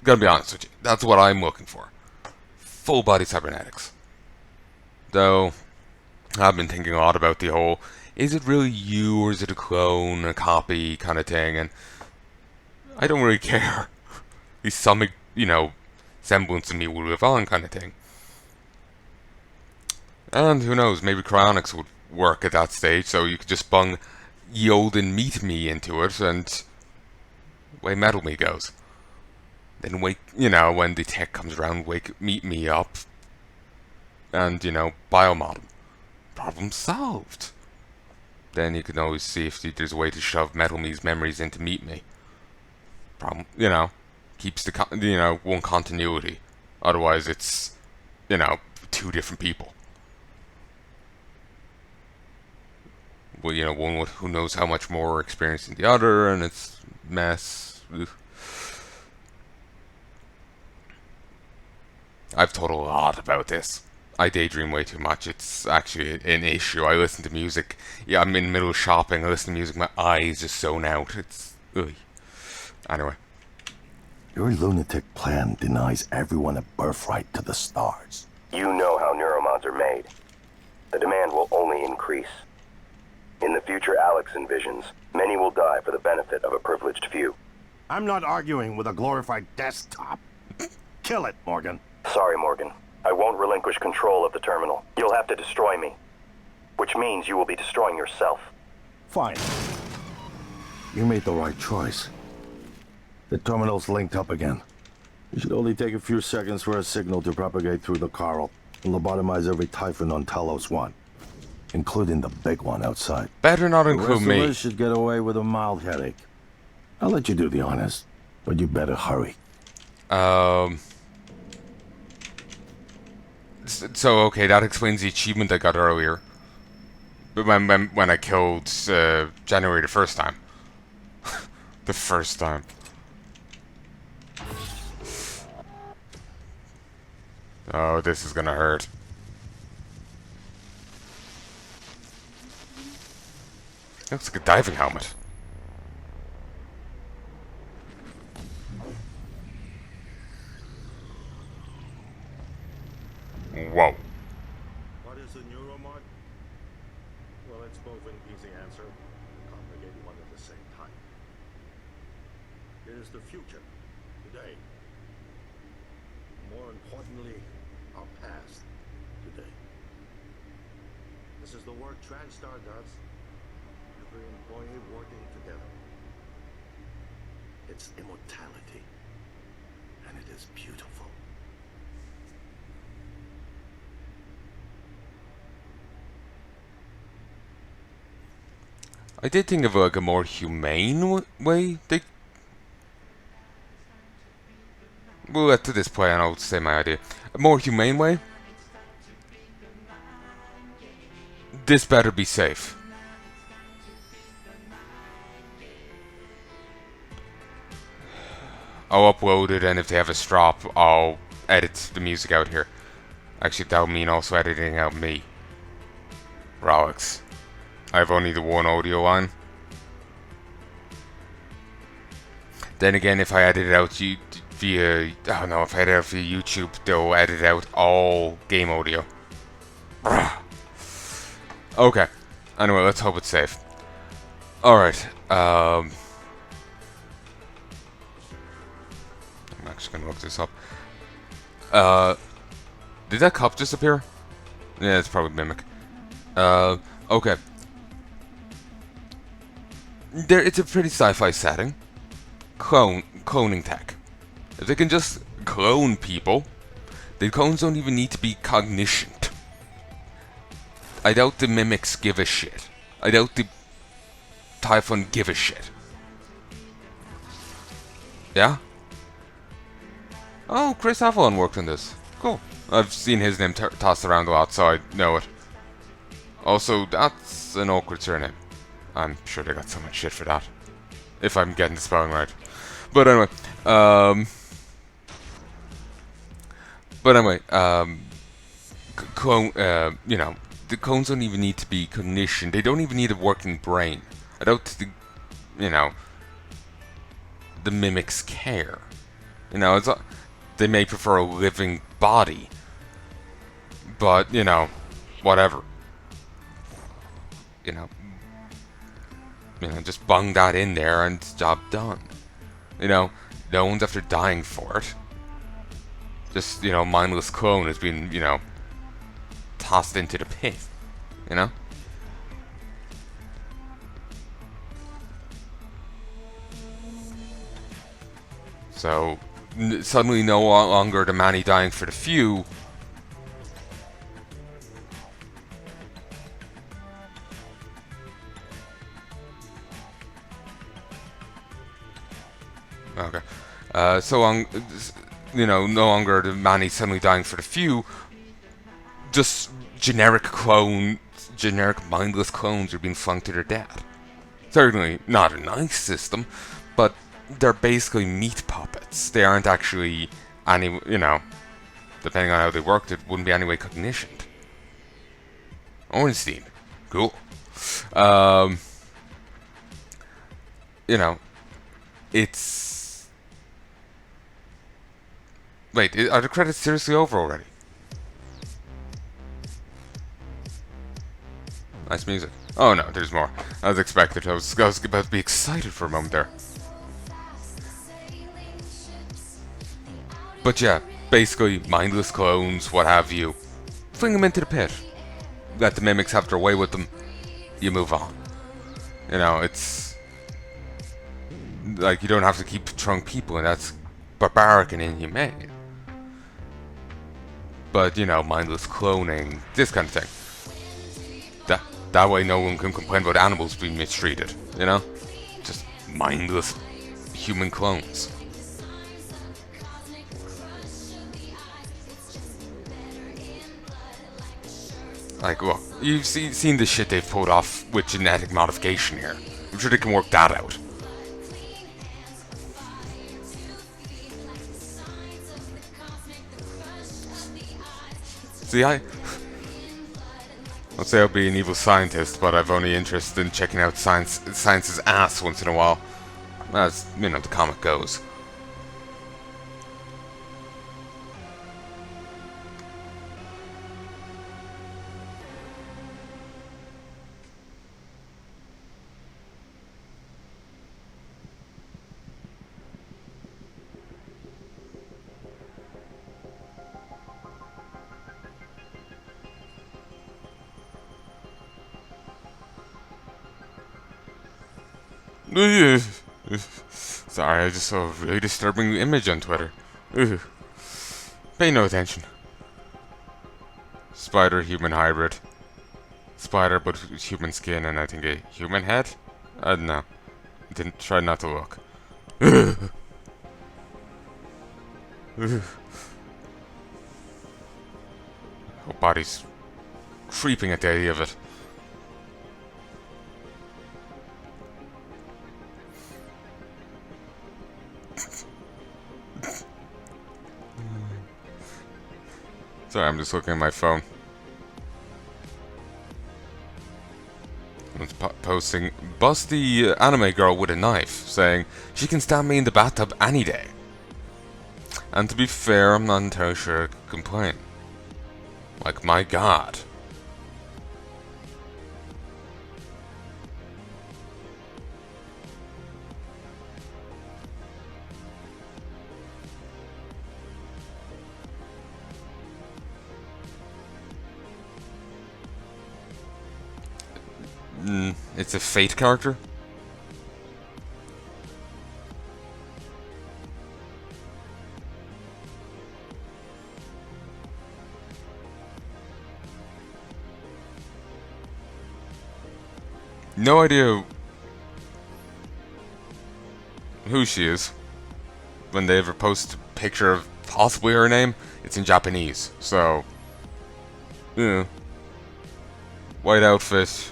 Speaker 1: Gotta be honest with you. That's what I'm looking for. Full body cybernetics. Though, I've been thinking a lot about the whole, is it really you or is it a clone, a copy kind of thing, and I don't really care. At least some, semblance of me will live on kind of thing. And who knows, maybe cryonics would work at that stage, so you could just bung ye olden meat me into it, and away metal me goes. Then wake, when the tech comes around, meet me up, and, biomod him. Problem solved. Then you can always see if there's a way to shove metal me's memories into meat me. Problem, keeps the, one continuity. Otherwise it's, two different people. Well, one who knows how much more experience than the other, and it's mess. Ugh. I've thought a lot about this. I daydream way too much. It's actually an issue. I listen to music. Yeah, I'm in the middle of shopping. I listen to music. My eyes just zone out. It's... Ugh. Anyway.
Speaker 14: Your lunatic plan denies everyone a birthright to the stars.
Speaker 9: You know how neuromods are made. The demand will only increase. In the future Alex envisions, many will die for the benefit of a privileged few.
Speaker 14: I'm not arguing with a glorified desktop. Kill it, Morgan.
Speaker 9: Sorry, Morgan. I won't relinquish control of the terminal. You'll have to destroy me. Which means you will be destroying yourself.
Speaker 14: Fine. You made the right choice. The terminal's linked up again. It should only take a few seconds for a signal to propagate through the Carl and lobotomize every Typhon on Talos 1. Including the big one outside.
Speaker 1: Better not include me.
Speaker 14: The rest of us should get away with a mild headache. I'll let you do the honors, but you better hurry.
Speaker 1: So, okay, that explains the achievement I got earlier. But when I killed January the first time. The first time. Oh, this is gonna hurt. Looks like a diving helmet. Whoa.
Speaker 21: What is a neuromod? Well, it's both an easy answer and a complicated one at the same time. It is the future, today. More importantly, our past, today. This is the work TranStar does. Every employee working together. It's immortality, and it is beautiful.
Speaker 1: I did think of like a more humane way. We'll get to this point and I'll say my idea. A more humane way. This better be safe. I'll upload it, and if they have a strop, I'll edit the music out here. Actually, that'll mean also editing out me. Rolex. I have only the one audio line. Then again, if I edit it out via... Oh no, if I edit it out via YouTube, they'll edit out all game audio. Okay. Anyway, let's hope it's safe. Alright. I'm actually gonna look this up. Did that cup disappear? Yeah, it's probably Mimic. Okay. It's a pretty sci-fi setting. Cloning tech. If they can just clone people, the clones don't even need to be cognitioned. I doubt the Mimics give a shit. I doubt the Typhon give a shit. Yeah? Oh, Chris Avalon worked on this. Cool. I've seen his name tossed around a lot, so I know it. Also, that's an awkward surname. I'm sure they got so much shit for that. If I'm getting the spelling right. But anyway, you know, the clones don't even need to be cognition. They don't even need a working brain. I don't think, you know, the mimics care. You know, they may prefer a living body, but you know, whatever. You know, just bung that in there and job done. You know, no one's after dying for it. Just, you know, mindless clone has been, you know, tossed into the pit. You know? So, suddenly no longer the many dying for the few. Okay. You know, no longer the many suddenly dying for the few. Just generic mindless clones are being flung to their death. Certainly not a nice system, but they're basically meat puppets. They aren't actually any, you know, depending on how they worked, it wouldn't be any way cognitioned. Ornstein, cool. You know, it's... Wait, are the credits seriously over already? Nice music. Oh no, there's more. I was expected. I was about to be excited for a moment there. But yeah, basically mindless clones, what have you. Fling them into the pit. Let the mimics have their way with them. You move on. You know, it's like you don't have to keep throwing people, and that's barbaric and inhumane. But you know, mindless cloning, this kind of thing. That way no one can complain about animals being mistreated, you know? Just mindless human clones. Like, look, you've seen the shit they've pulled off with genetic modification here. I'm sure they can work that out. See, I'll say I'll be an evil scientist, but I've only interest in checking out science's ass once in a while. As, you know, the comic goes. Sorry, I just saw a really disturbing image on Twitter. Pay no attention. Spider-human hybrid. Spider but with human skin and I think a human head? I don't know. Didn't try not to look. Whole body's creeping at the idea of it. Sorry, I'm just looking at my phone. Someone's posting, bust the anime girl with a knife, saying, she can stab me in the bathtub any day. And to be fair, I'm not entirely sure I could complain. Like, my god. It's a Fate character? No idea who she is. When they ever post a picture of possibly her name, it's in Japanese, so... Yeah. White outfit,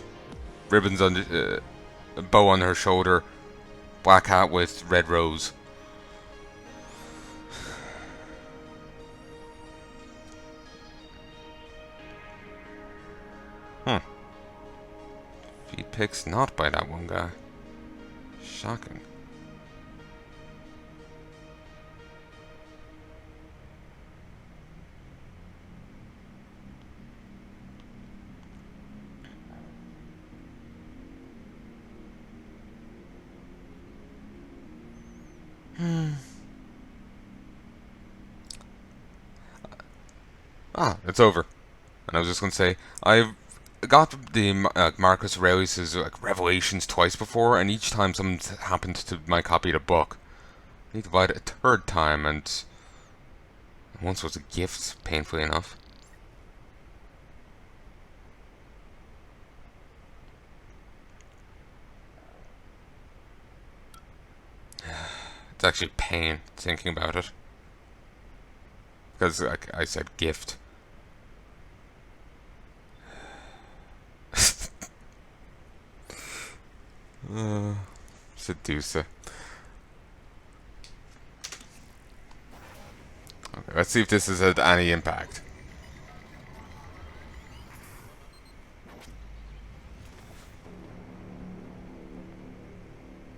Speaker 1: ribbons on a bow on her shoulder, black hat with red rose. She picks not by that one guy. Shocking. It's over. And I was just gonna say, I've got the Marcus Aurelius' like revelations twice before, and each time something happened to my copy of the book. I need to buy it a third time, and once was a gift, painfully enough. It's actually pain thinking about it. Because, like I said, gift. Seducer. Okay, let's see if this has had any impact.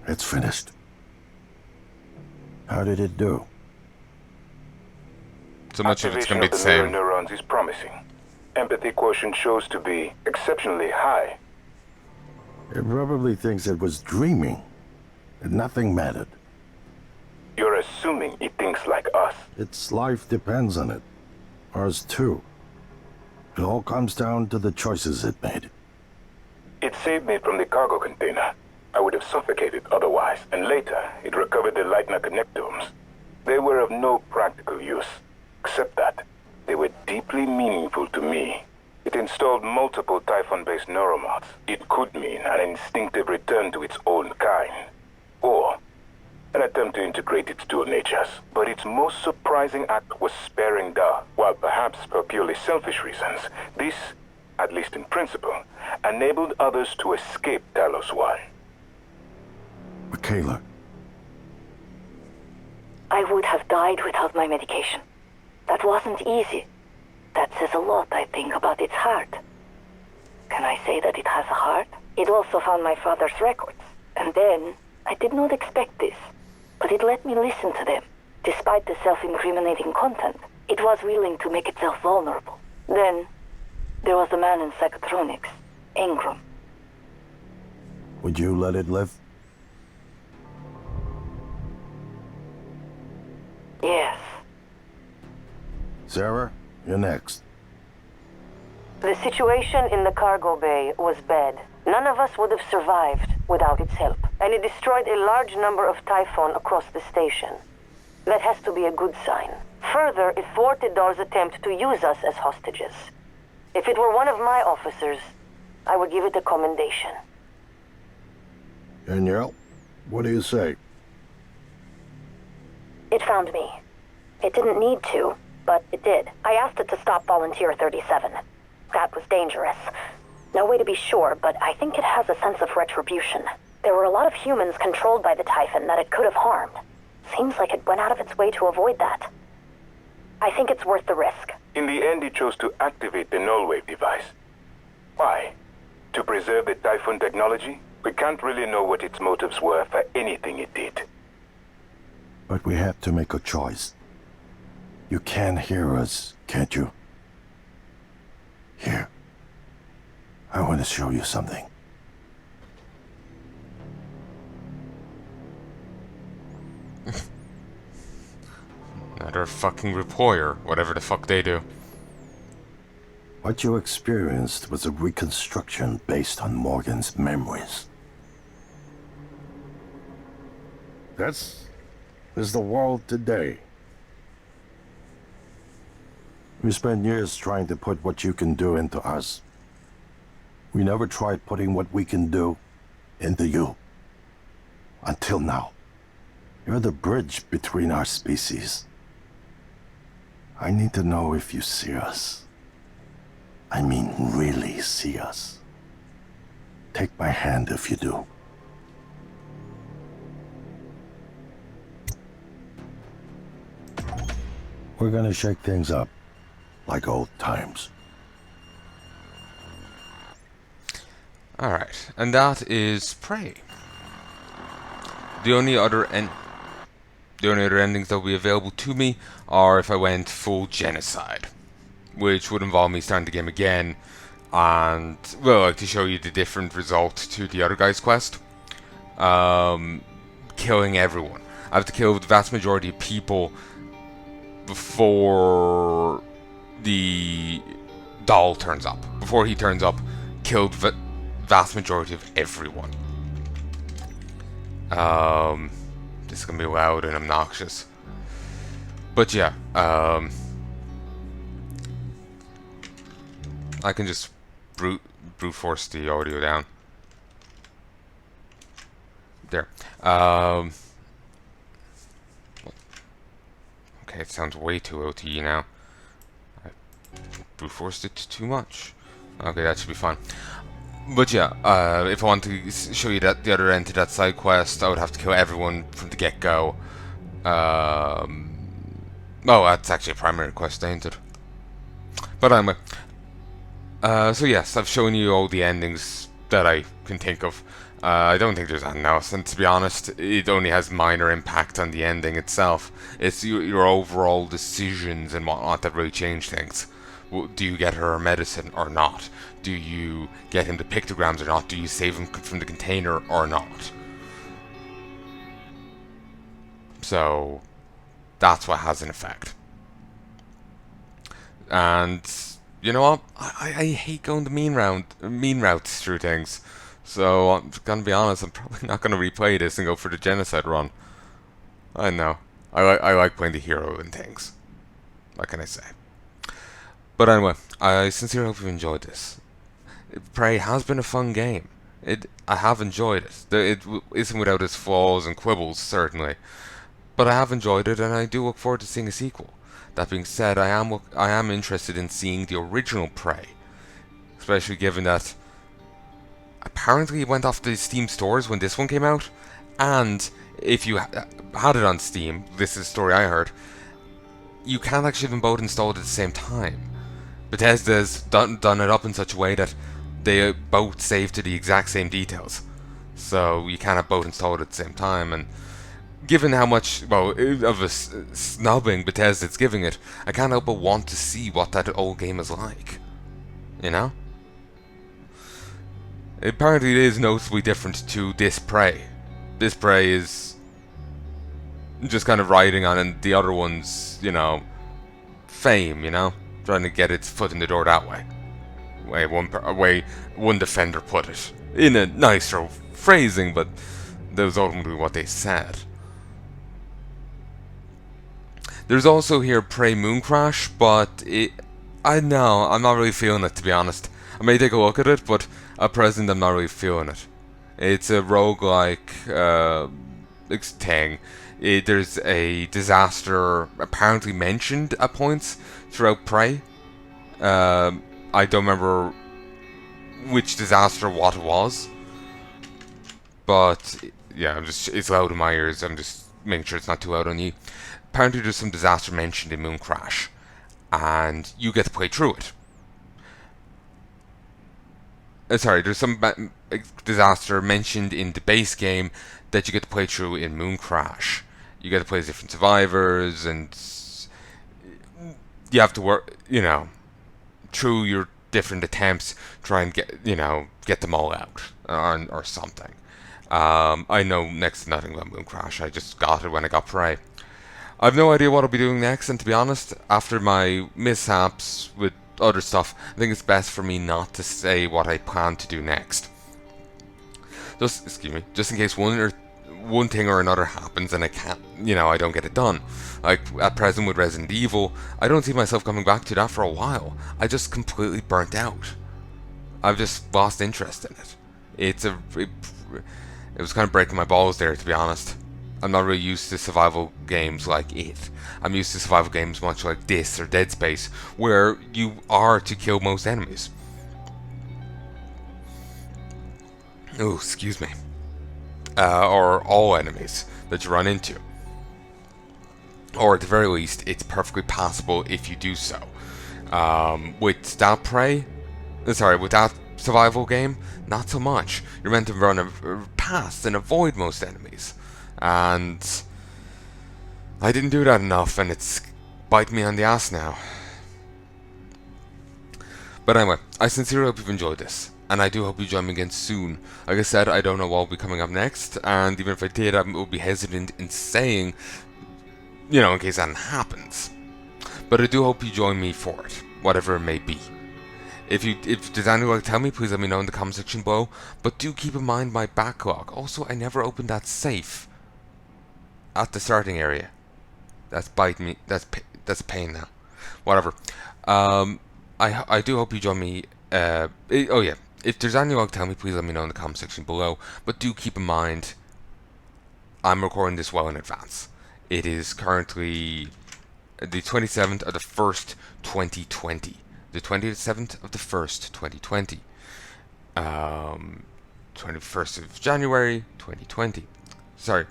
Speaker 14: It's finished. How did it do?
Speaker 1: So much of it's going to be the
Speaker 16: Activation of
Speaker 1: same.
Speaker 16: the neurons is promising. Empathy quotient shows to be exceptionally high.
Speaker 14: It probably thinks it was dreaming, and nothing mattered.
Speaker 16: You're assuming it thinks like us.
Speaker 14: Its life depends on it. Ours too. It all comes down to the choices it made.
Speaker 16: It saved me from the cargo container. I would have suffocated otherwise, and later it recovered the Leitner connectomes. They were of no practical use, except that they were deeply meaningful to me. It installed multiple Typhon-based neuromods. It could mean an instinctive return to its own kind, or an attempt to integrate its dual natures. But its most surprising act was sparing Da. While perhaps for purely selfish reasons, this, at least in principle, enabled others to escape Talos 1.
Speaker 14: Michaela.
Speaker 10: I would have died without my medication. That wasn't easy. That says a lot, I think, about its heart. Can I say that it has a heart? It also found my father's records. And then, I did not expect this, but it let me listen to them. Despite the self-incriminating content, it was willing to make itself vulnerable. Then, there was the man in psychotronics, Ingram.
Speaker 14: Would you let it live?
Speaker 10: Yes.
Speaker 14: Sarah, you're next.
Speaker 17: The situation in the cargo bay was bad. None of us would have survived without its help, and it destroyed a large number of Typhon across the station. That has to be a good sign. Further, it thwarted Dar's attempt to use us as hostages. If it were one of my officers, I would give it a commendation.
Speaker 14: Danielle, what do you say?
Speaker 18: It found me. It didn't need to, but it did. I asked it to stop Volunteer 37. That was dangerous. No way to be sure, but I think it has a sense of retribution. There were a lot of humans controlled by the Typhon that it could have harmed. Seems like it went out of its way to avoid that. I think it's worth the risk.
Speaker 16: In the end, it chose to activate the null wave device. Why? To preserve the Typhon technology? We can't really know what its motives were for anything it did.
Speaker 14: But we have to make a choice. You can hear us, can't you? Here. I want to show you something.
Speaker 1: Another fucking reporter, whatever the fuck they do.
Speaker 14: What you experienced was a reconstruction based on Morgan's memories. This is the world today. We spent years trying to put what you can do into us. We never tried putting what we can do into you. Until now. You're the bridge between our species. I need to know if you see us. I mean, really see us. Take my hand if you do. We're gonna shake things up, like old times.
Speaker 1: Alright, and that is Prey. The only other endings that will be available to me are if I went full genocide, which would involve me starting the game again, and, well, like to show you the different result to the other guy's quest. Killing everyone. I have to kill the vast majority of people before the doll turns up. Before he turns up, kill the vast majority of everyone. This is gonna be loud and obnoxious. But yeah, I can just brute force the audio down. There. Okay, it sounds way too OTE now. I brute forced it too much. Okay, that should be fine. But yeah, if I want to show you that the other end to that side quest, I would have to kill everyone from the get-go. Oh, that's actually a primary quest, ain't it? But anyway. So yes, I've shown you all the endings that I can think of. I don't think there's anything else, and to be honest, it only has minor impact on the ending itself. It's your overall decisions and whatnot that really change things. Do you get her medicine or not? Do you get him the pictograms or not? Do you save him from the container or not? So, that's what has an effect. And, you know what? I hate going the mean routes through things. So, I'm gonna be honest, I'm probably not gonna replay this and go for the genocide run. I know. I like playing the hero and things. What can I say? But anyway, I sincerely hope you enjoyed this. Prey has been a fun game. I have enjoyed it. It isn't without its flaws and quibbles, certainly. But I have enjoyed it, and I do look forward to seeing a sequel. That being said, I am interested in seeing the original Prey. Especially given that apparently it went off the Steam stores when this one came out. And if you had it on Steam, this is a story I heard, you can't actually have them both installed at the same time. Bethesda's done it up in such a way that they both save to the exact same details. So you can't have both installed at the same time, and given how much, well, of a snubbing Bethesda's giving it, I can't help but want to see what that old game is like. You know? Apparently it is noticeably different to this Prey. This Prey is just kind of riding on the other one's, you know, fame, you know? Trying to get its foot in the door that way. Way one defender put it. In a nicer phrasing, but that was ultimately what they said. There's also here Prey Mooncrash, but I know, I'm not really feeling it, to be honest. I may take a look at it, but at present I'm not really feeling it. It's a roguelike thing. There's a disaster apparently mentioned at points throughout Prey. I don't remember which disaster what it was. But, yeah, it's loud in my ears. I'm just making sure it's not too loud on you. Apparently there's some disaster mentioned in Mooncrash. And you get to play through it. Sorry, there's some disaster mentioned in the base game that you get to play through in Mooncrash. You get to play as different survivors, and you have to work, you know, through your different attempts, try and get them all out, or something. I know next to nothing about Mooncrash. I just got it when I got Prey. I've no idea what I'll be doing next, and to be honest, after my mishaps with other stuff, I think it's best for me not to say what I plan to do next. Just in case one thing or another happens and I can't, I don't get it done. Like at present with Resident Evil, I don't see myself coming back to that for a while. I just completely burnt out. I've just lost interest in it. It was kind of breaking my balls there, to be honest. I'm not really used to survival games like it. I'm used to survival games much like this or Dead Space, where you are to kill most enemies. Oh, excuse me. Or all enemies that you run into. or at the very least, it's perfectly passable if you do so. With that with that survival game, not so much. You're meant to run past and avoid most enemies, and I didn't do that enough, and it's biting me on the ass now. But anyway, I sincerely hope you've enjoyed this, and I do hope you join me again soon. Like I said, I don't know what will be coming up next, and even if I did, I would be hesitant in saying, you know, in case that happens. But I do hope you join me for it, whatever it may be. If there's anything you'd like to tell me, please let me know in the comment section below. But do keep in mind my backlog. Also, I never opened that safe at the starting area. That's biting me. That's a pain now. Whatever. I do hope you join me. Oh yeah. If there's anything you'd like to tell me, please let me know in the comment section below. But do keep in mind, I'm recording this well in advance. It is currently the 27th of the 1st, 2020. The 27th of the 1st, 2020. 21st of January, 2020. Sorry.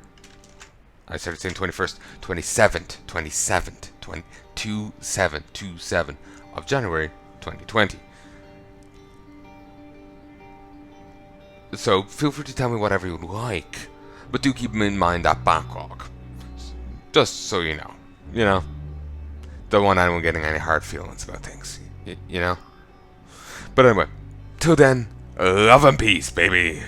Speaker 1: I started saying 21st. 27th of January, 2020. So, feel free to tell me whatever you like. But do keep in mind that backlog. Just so you know. You know? Don't want anyone getting any hard feelings about things. You know? But anyway, till then, love and peace, baby.